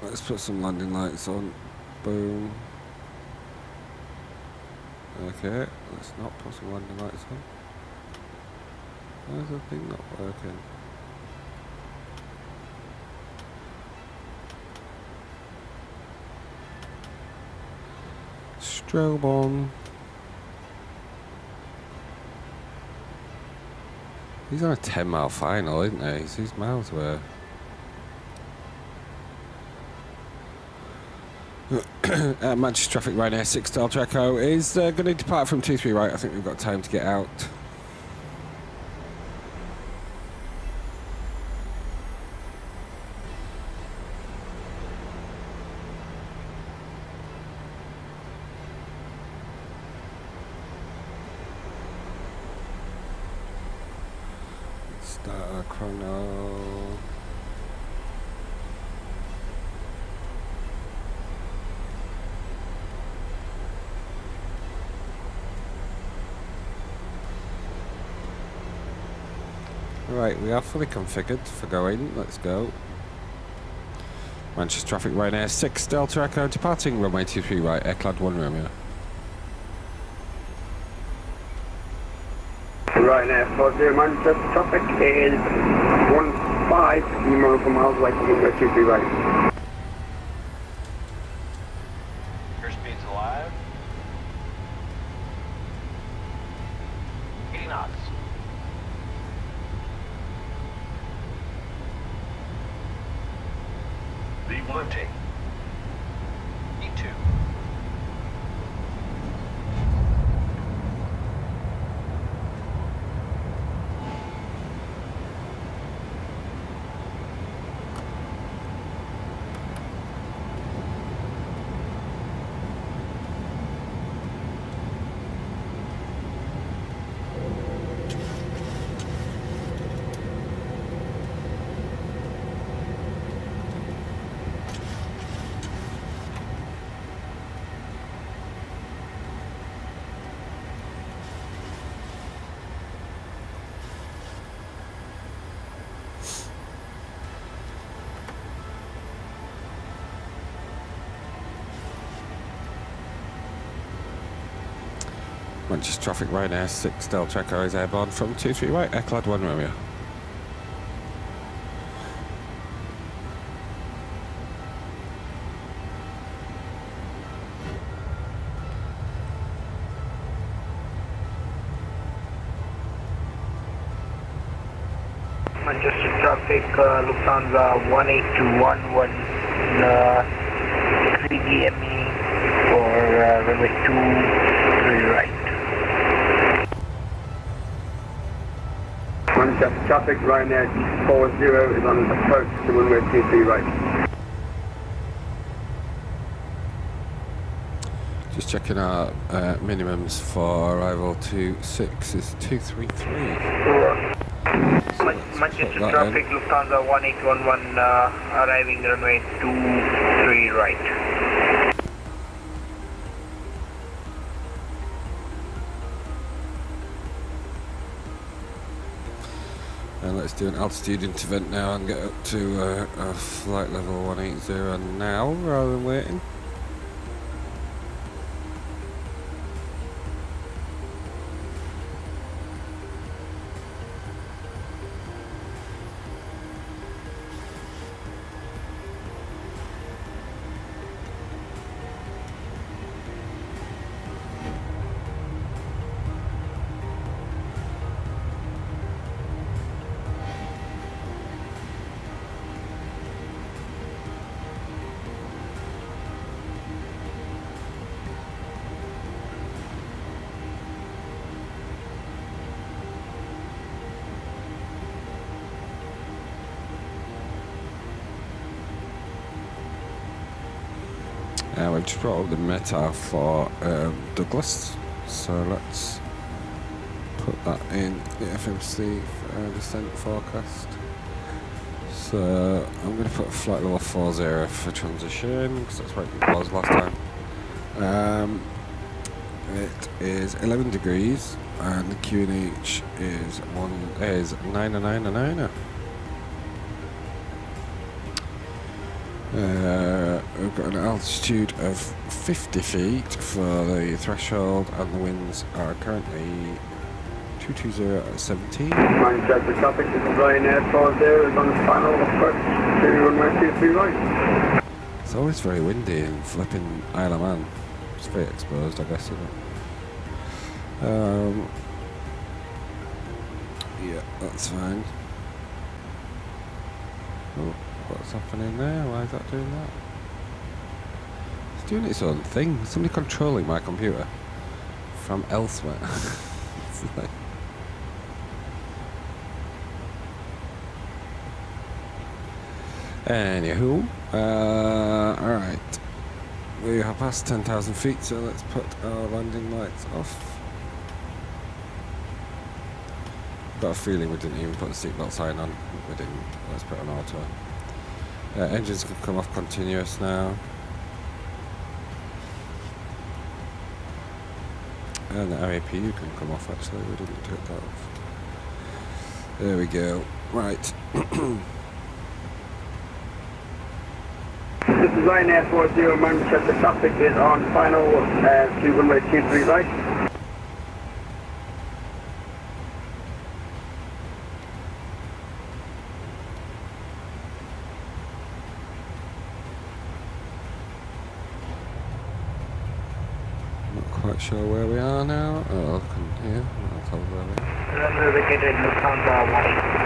Let's put some landing lights on. Boom. Okay, let's not put some landing lights on. Why is the thing not working? Strobe on. He's on a 10-mile final, isn't he? He's miles away. Manchester traffic, Ryanair 6 Delta Echo is going to depart from 23 right. I think we've got time to get out. Start our chrono. Right, we are fully configured for going. Let's go. Manchester traffic, Ryanair 6 Delta Echo departing runway 23 right, Airclad 1 Romeo. Ryanair 40 Manchester, traffic is 15 numerical miles away from runway 23 right. Airspeed's alive. 80 knots. V1. E2. Manchester traffic Ryanair 6 Delta Echo is airborne from 23 right, Eclad 1 Romeo. Manchester traffic, Lufthansa 1811, 3 DME for runway 23 right. Manchester traffic, Ryanair 40 is on approach to runway 23 right. Just checking our minimums for arrival to 6 is 233. Manchester traffic, Lufthansa 1811, arriving runway 23 right. And let's do an altitude intervent now and get up to flight level 180 now rather than waiting. We've just brought up the METAR for Douglas, so let's put that in the FMC descent forecast. So I'm going to put flight level 40 for transition because that's where it was last time. It is 11 degrees and the QNH is 999. We've got an altitude of 50 feet for the threshold and the winds are currently 220 at 17. Manchester traffic, this is Ryanair 40 is on final approach to runway 23 right. It's always very windy in flipping Isle of Man. It's very exposed, I guess, isn't it? Yeah, that's fine. Oh, what's happening there? Why is that doing that? It's doing its own thing. Somebody controlling my computer from elsewhere. It's like... Anywho, alright. We have passed 10,000 feet, so let's put our landing lights off. Got a feeling we didn't even put the seatbelt sign on. We didn't. Let's put it on auto. Engines can come off continuous now. And the RAPU can come off actually, we didn't take that off. There we go. Right. This is Ryanair 40 Manchester traffic is on final to runway 23 right. sure where we are now. Oh, I can hear. I'll tell where we are. Runway vacated, Lufthansa 1.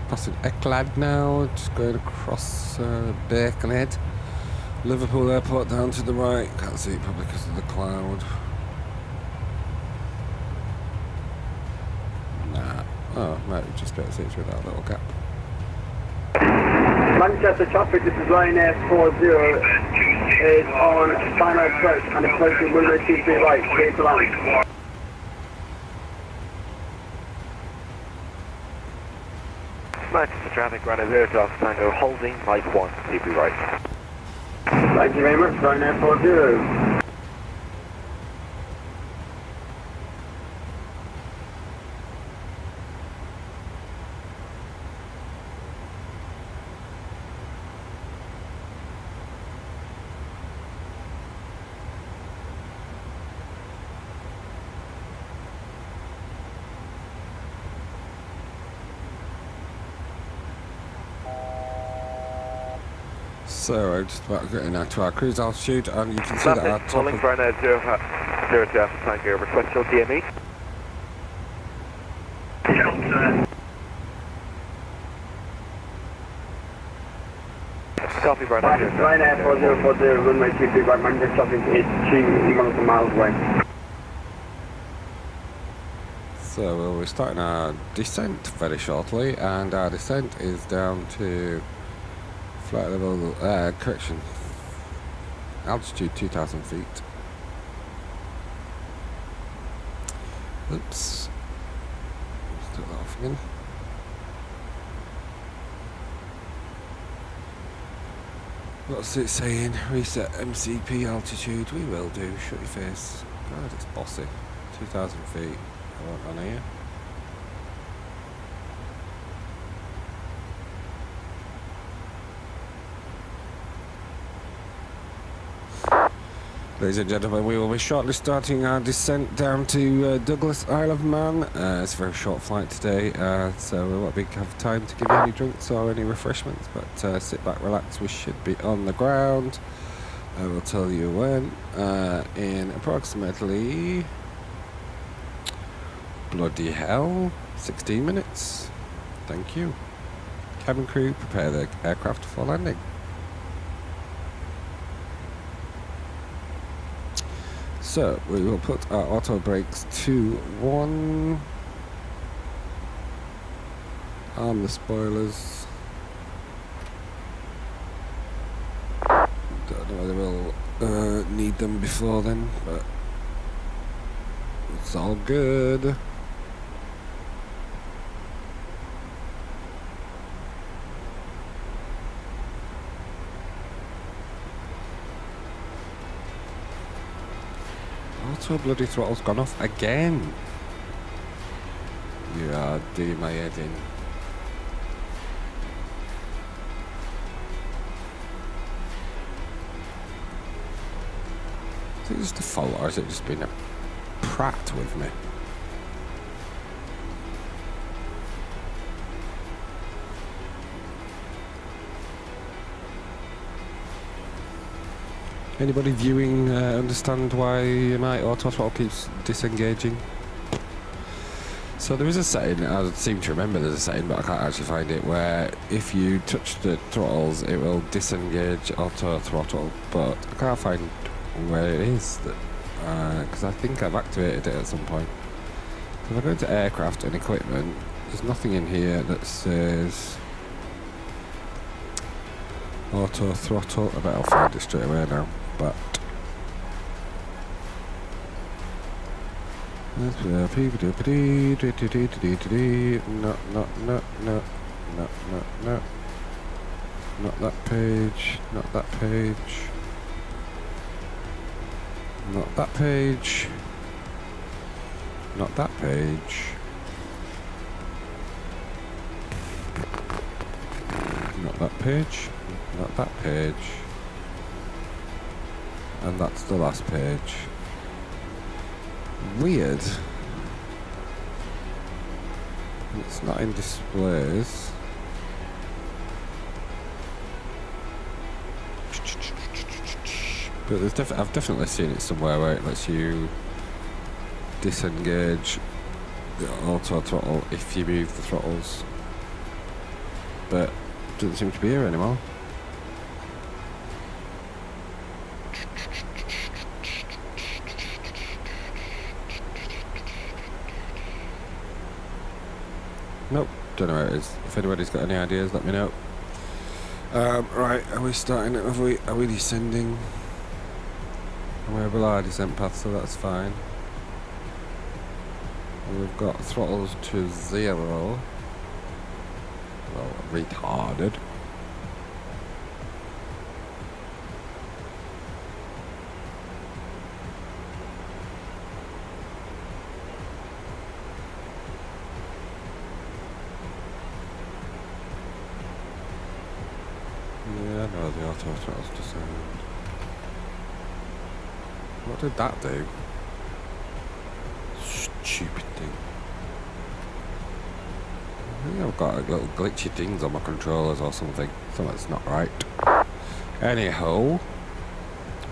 Passing Ekland now, just going across Birkenhead. Liverpool Airport down to the right. Can't see it probably because of the cloud. Nah. Oh, might just be able to see it through that little gap. Manchester traffic, this is Ryanair 40, is on final approach and approaching runway 23 right, clear to land. Manchester traffic, runway 0 to Alpha Tango, holding Mike 1, TP right. Thank you very much, Ryanair 40. So we're just about getting now to our cruise altitude, and you can see that our top Calling of, Ryanair 0 to Alpha Tango, request your DME. Copy Ryanair 0. Ryanair 4040, runway 23 right, Manchester traffic is 2 miles away. so we'll be starting our descent very shortly, and our descent is down to flight level, correction, altitude 2,000 feet. Oops. Let's take that off again. What's it saying? Reset MCP altitude. We will do. Shut your face. God, it's bossy. 2,000 feet. I want on here. Ladies and gentlemen, we will be shortly starting our descent down to Douglas, Isle of Man. It's a very short flight today, so we won't have time to give you any drinks or any refreshments, but sit back, relax. We should be on the ground. I will tell you when, in approximately, bloody hell, 16 minutes. Thank you. Cabin crew, prepare the aircraft for landing. So, we will put our auto brakes to 1. Arm the spoilers. Don't know whether we'll need them before then, but it's all good. Auto bloody throttle's gone off again. You are doing my head in. Is it just a fault, or has it just been a prat with me? Anybody viewing understand why my auto throttle keeps disengaging? So there is a setting, I seem to remember there's a setting, but I can't actually find it, where if you touch the throttles it will disengage auto throttle, but I can't find where it is, because I think I've activated it at some point. So if I go into aircraft and equipment, there's nothing in here that says auto throttle. I bet I'll find it straight away now, but no, not that page, not that page, not that page, not that page, not that page, not that page, and that's the last page. Weird. It's not in displays. But I've definitely seen it somewhere where it lets you disengage the auto throttle if you move the throttles. But it doesn't seem to be here anymore. Nope, don't know where it is. If anybody's got any ideas, let me know. Right, are we starting? Are we descending? We're below our descent path, so that's fine. And we've got throttles to 0. Well, retarded. Yeah, no, the auto throttles descend. What did that do? Stupid thing. I think I've got little glitchy things on my controllers or something. Something's not right. Anyhow,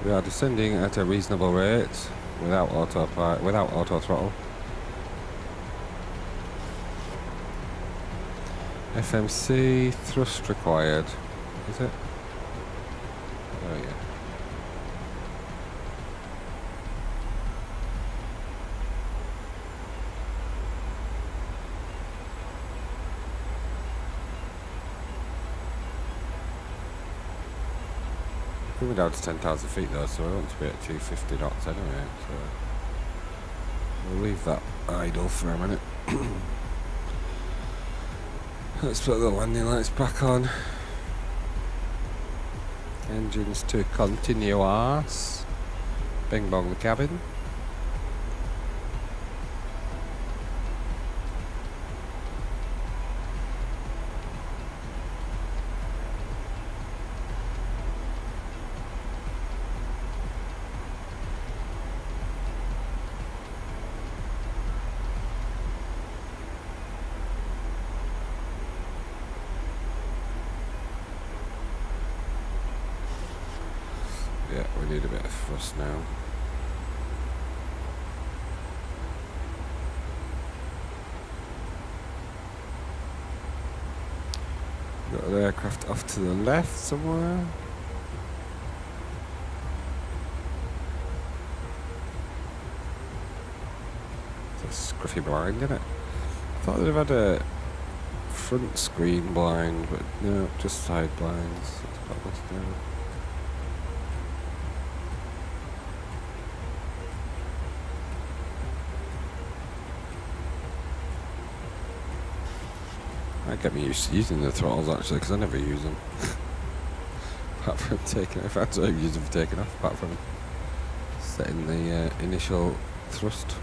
we are descending at a reasonable rate without auto throttle. FMC thrust required. Is it? Oh yeah. Coming down to 10,000 feet though, so I want to be at 250 knots anyway, so we'll leave that idle for a minute. Let's put the landing lights back on. Engines to continuous. Bing bong the cabin. Yeah, we need a bit of thrust now. Got an aircraft off to the left somewhere. It's a scruffy blind, isn't it? I thought they'd have had a front screen blind, but no, just side blinds. That's about this now. Might get me used to using the throttles actually, because I never use them. Apart from taking off, I don't use them for taking off, apart from setting the initial thrust.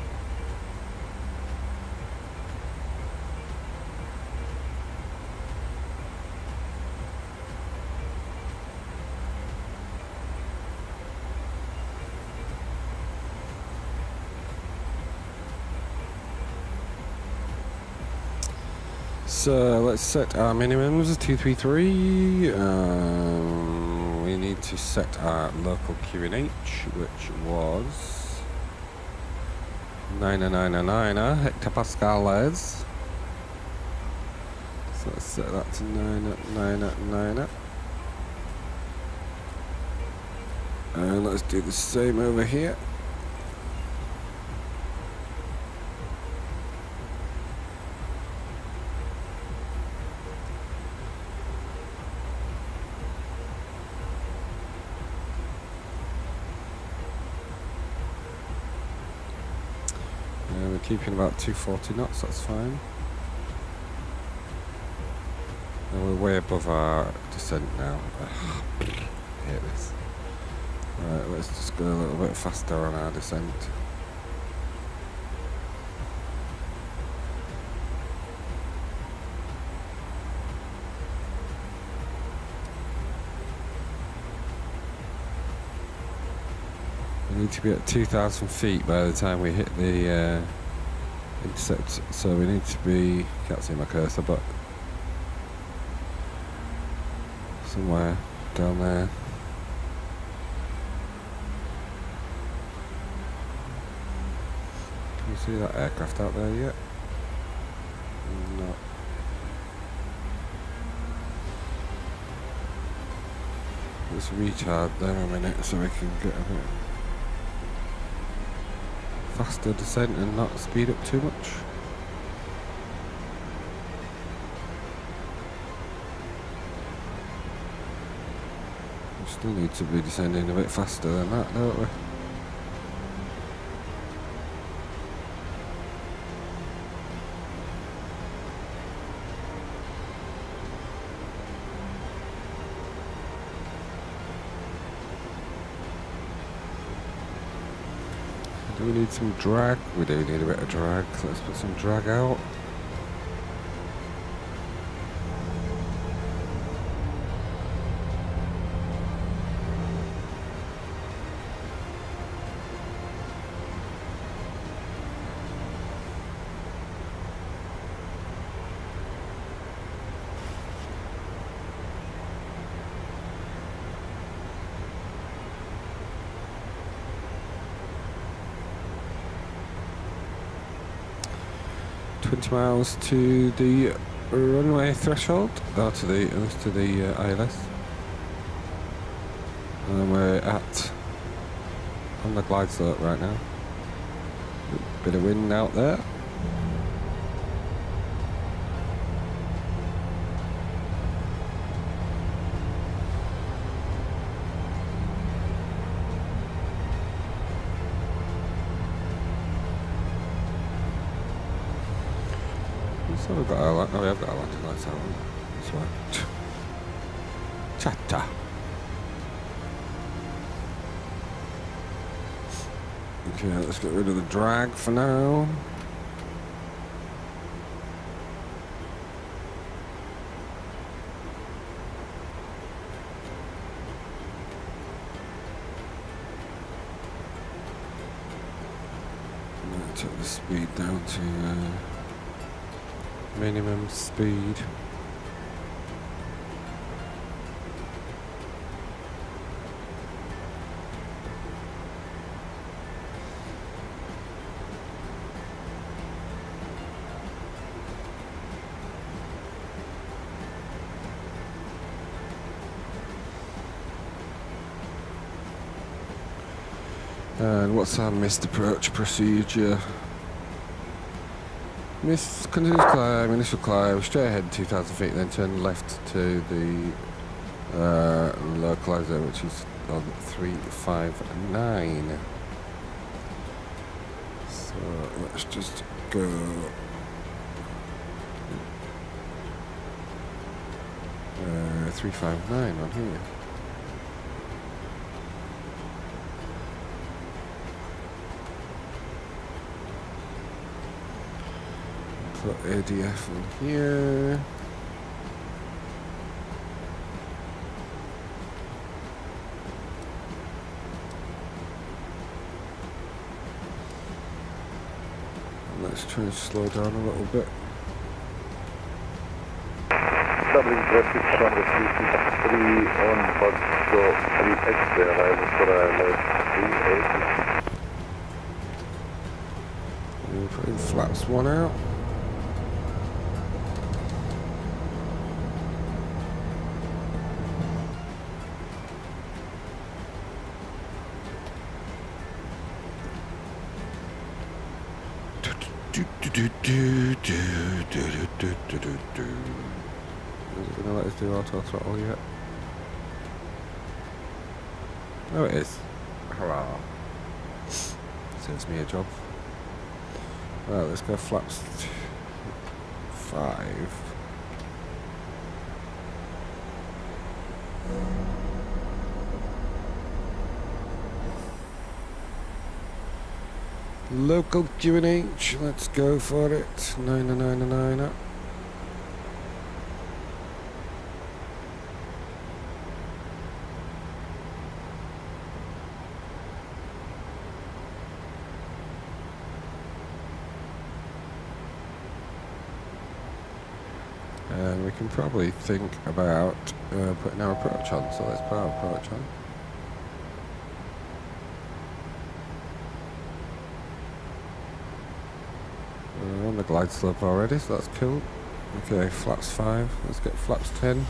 So let's set our minimums 233. We need to set our local QNH, which was 999 hectopascals. So let's set that to 999. And let's do the same over here. We're keeping about 240 knots, that's fine. And we're way above our descent now. I hate this. Right, let's just go a little bit faster on our descent. We need to be at 2,000 feet by the time we hit the intercept, so we need to be, can't see my cursor, but somewhere down there. Can you see that aircraft out there yet? No. Let's retard there a minute so we can get a bit faster descent and not speed up too much. We still need to be descending a bit faster than that, don't we? Do we need some drag? We do need a bit of drag, so let's put some drag out. Miles to the runway threshold, or to the ILS, and we're on the glide slope right now. Bit of wind out there. So we've got our, oh, we have got our landing lights out. That's right. Chatter. Okay, let's get rid of the drag for now. I'm going to take the speed down to minimum speed. And what's our missed approach procedure? Continuous climb, initial climb, straight ahead 2,000 feet, then turn left to the localizer, which is on 359. So let's just go. 359 on here. Put ADF in here. And let's try and slow down a little bit. Doubling traffic from the 363 on board, so 3X there, arrival for ILS 38. We're putting flaps one out. Is it going to let us do auto throttle yet? Oh, it is. Hurrah. Saves me a job. Well, let's go flaps 5. Local QNH, let's go for it. 999 up. And we can probably think about putting our approach on, so let's put our approach on. We're on the glide slope already, so that's cool. Okay, flaps 5. Let's get flaps 10.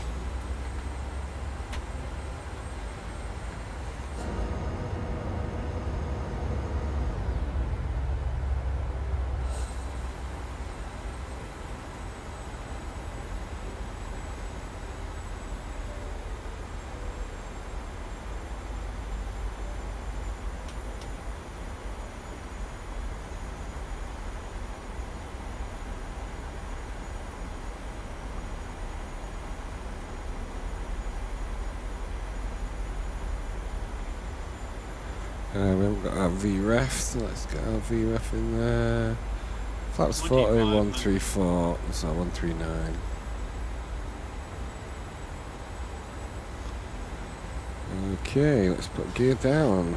We haven't got our VREF, so let's get our VREF in there. Flaps 40, 134, so 139. Okay, let's put gear down.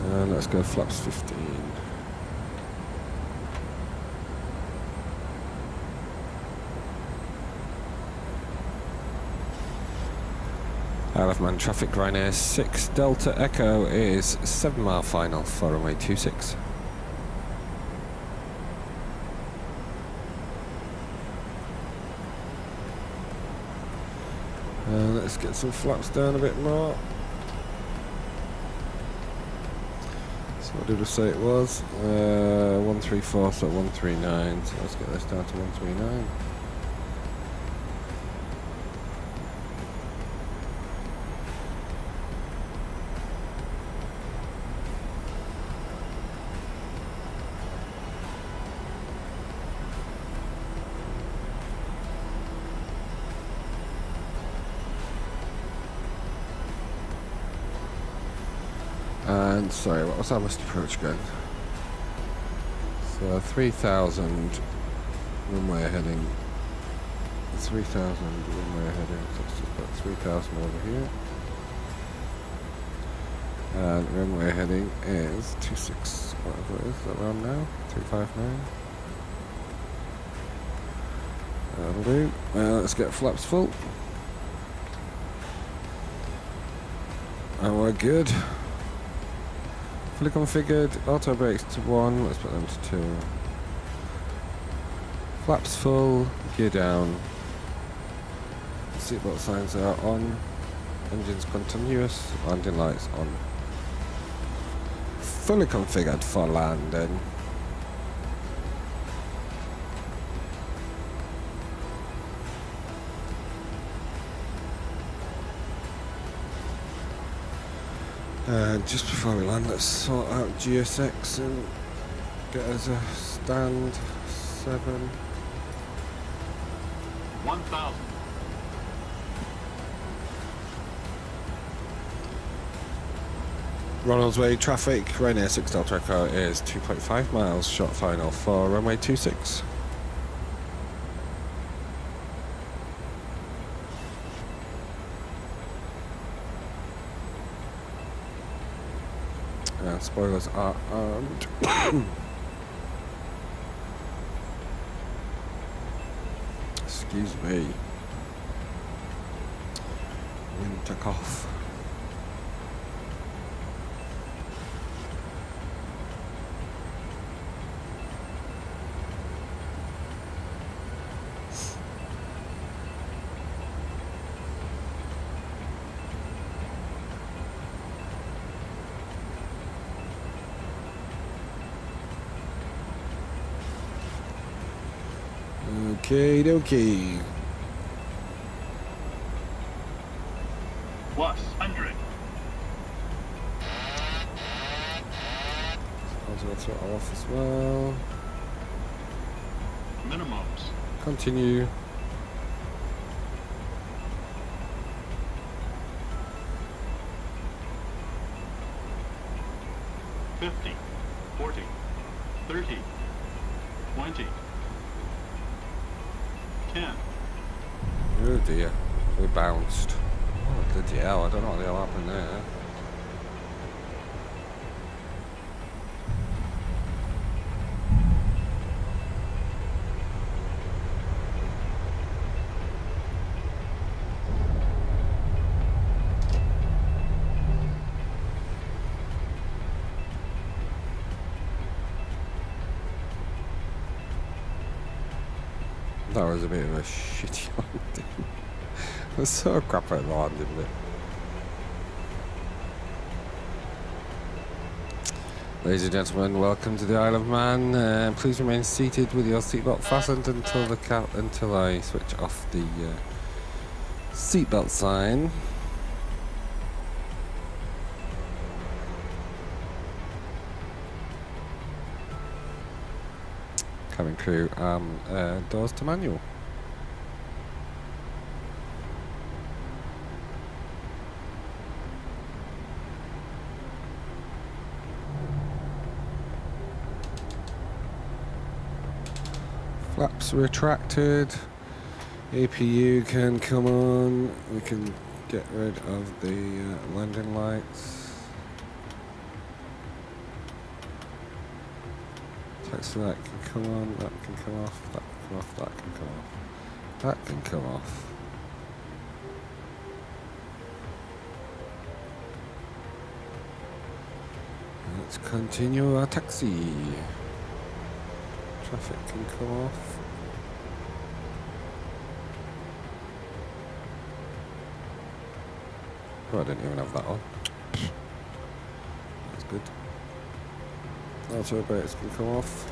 And let's go flaps 15. Isle of Man traffic, Ryanair 6 Delta Echo is 7 mile final for runway 26. Let's get some flaps down a bit more. So what did we say it was? 134, so 139, so let's get this down to 139. And sorry, what was our must approach again? So 3,000 runway heading. 3,000 runway heading. So let's just put 3,000 over here. And runway heading is 26, whatever it is, that around now? 359. That'll do. Let's get flaps full. And we're good. Fully configured, auto brakes to 1, let's put them to 2. Flaps full, gear down. Seatbelt signs are on. Engines continuous, landing lights on. Fully configured for landing. Just before we land, let's sort out GSX and get us a stand 7. 1,000. Ronald's Way traffic, Ryanair 6 Delta Echo is 2.5 miles, short final for runway 26. Spoilers are armed. Excuse me. Winter cough. Okie dokie. Plus 100. I'll go throttle off as well. Minimums. Continue. $50, $40, $30, $20, $10. Oh dear, we bounced. Oh bloody hell, I don't know what the hell happened there. That was a bit of a shitty landing. It was so crap at the landing bit. Ladies and gentlemen, welcome to the Isle of Man. Please remain seated with your seatbelt fastened until I switch off the seatbelt sign. Cabin crew, doors to manual. Flaps retracted. APU can come on. We can get rid of the landing lights. Text light can come on. That can come off. That can come off. That can come off. That can come off. Let's continue our taxi. Traffic can come off. Oh, I didn't even have that on. That's good. Auto brakes can come off.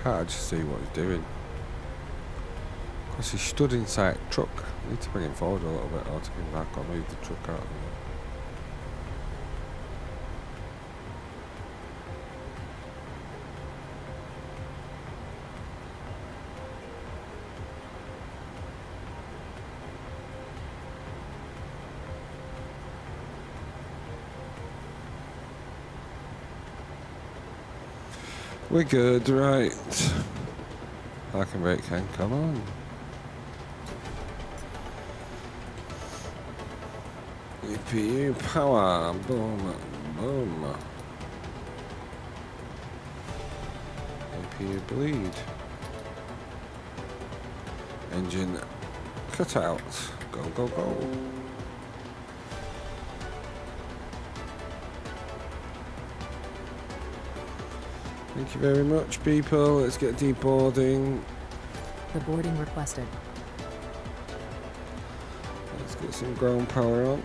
Can't just see what he's doing. Because he stood inside a truck. I need to bring him forward a little bit or take him back or move the truck out of the way. We're good, right. Parking brake can come on. EPU power, boom, boom. EPU bleed. Engine cut out. Go, go, go. Thank you very much, people. Let's get deboarding. The boarding requested. Let's get some ground power on.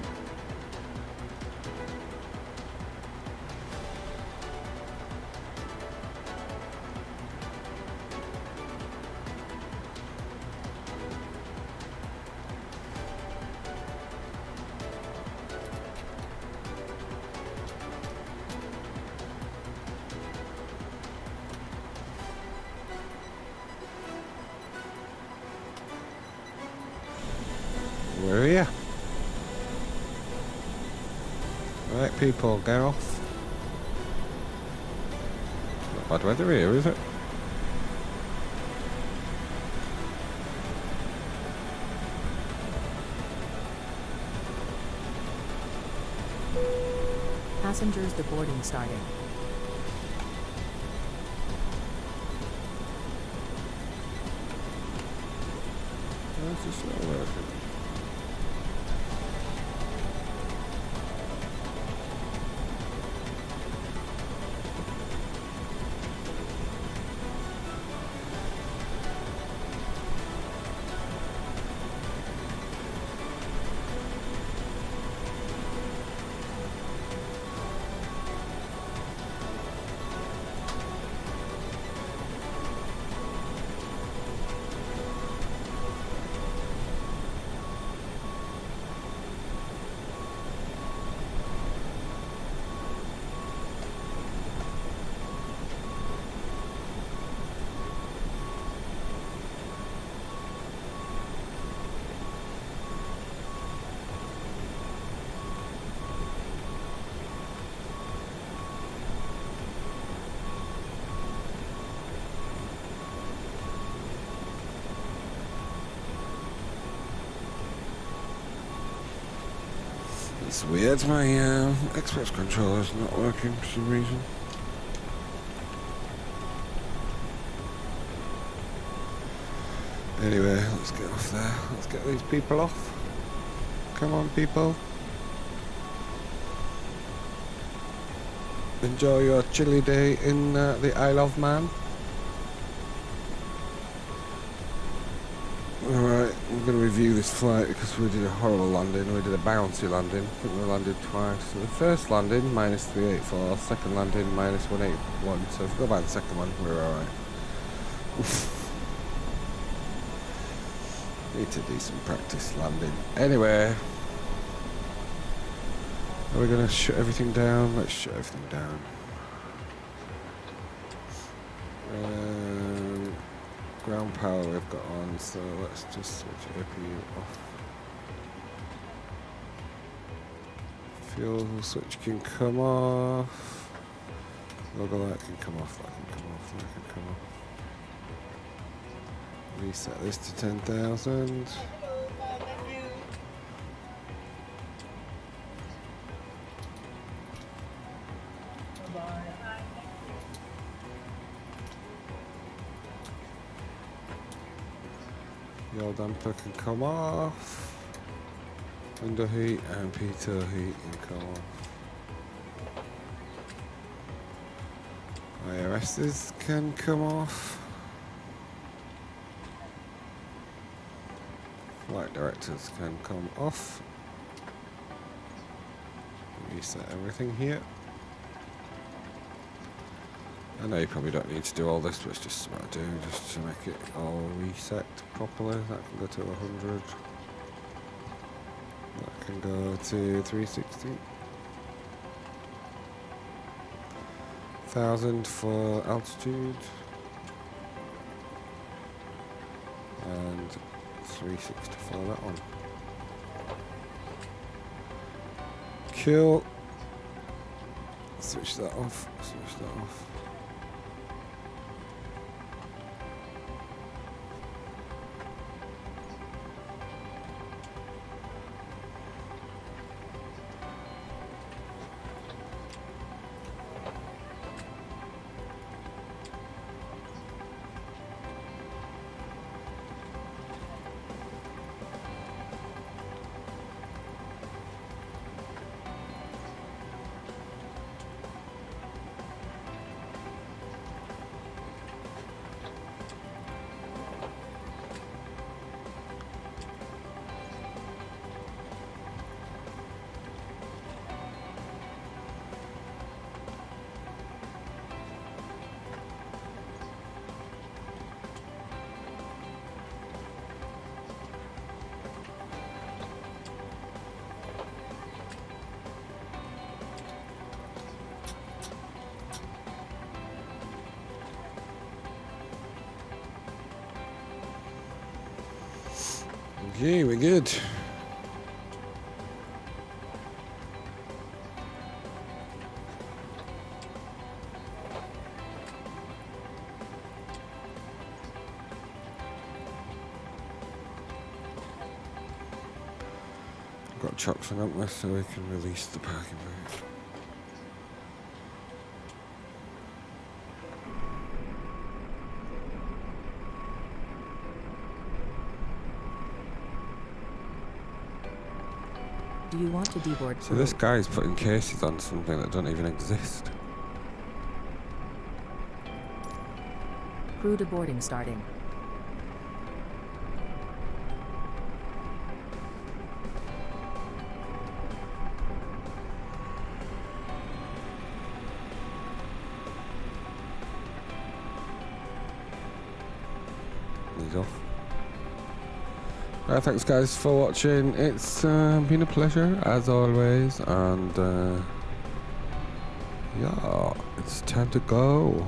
Where are you? Right, people, get off. Not bad weather here, is it? Passengers deboarding starting. Where's this not working? It's weird, my express controller's not working for some reason. Anyway, let's get off there. Let's get these people off. Come on, people. Enjoy your chilly day in the Isle of Man. Alright, I'm going to review this flight because we did a horrible landing. We did a bouncy landing. I think we landed twice. So the first landing, -384. Second landing, -181. So if we go by the second one, we're alright. Need to do some practice landing. Anyway, are we going to shut everything down? Let's shut everything down. Ground power we've got on, so let's just switch APU off. Fuel switch can come off. Logo light can come off, that can come off, that can come off. Reset this to 10,000. Your damper can come off. Window heat and pitot heat can come off. IRSs can come off. Flight directors can come off. Reset everything here. I know you probably don't need to do all this, but it's just what I do, just to make it all reset properly. That can go to 100. That can go to 360. 1000 for altitude. And 360 for that one. Cool. Switch that off. Switch that off. Okay, we're good. Got chocks on, haven't we, so we can release the parking brake. Do you want to deboard? So this guy's putting cases on something that don't even exist. Crew deboarding starting. He's off. Right, thanks guys for watching. It's been a pleasure as always, and yeah, it's time to go.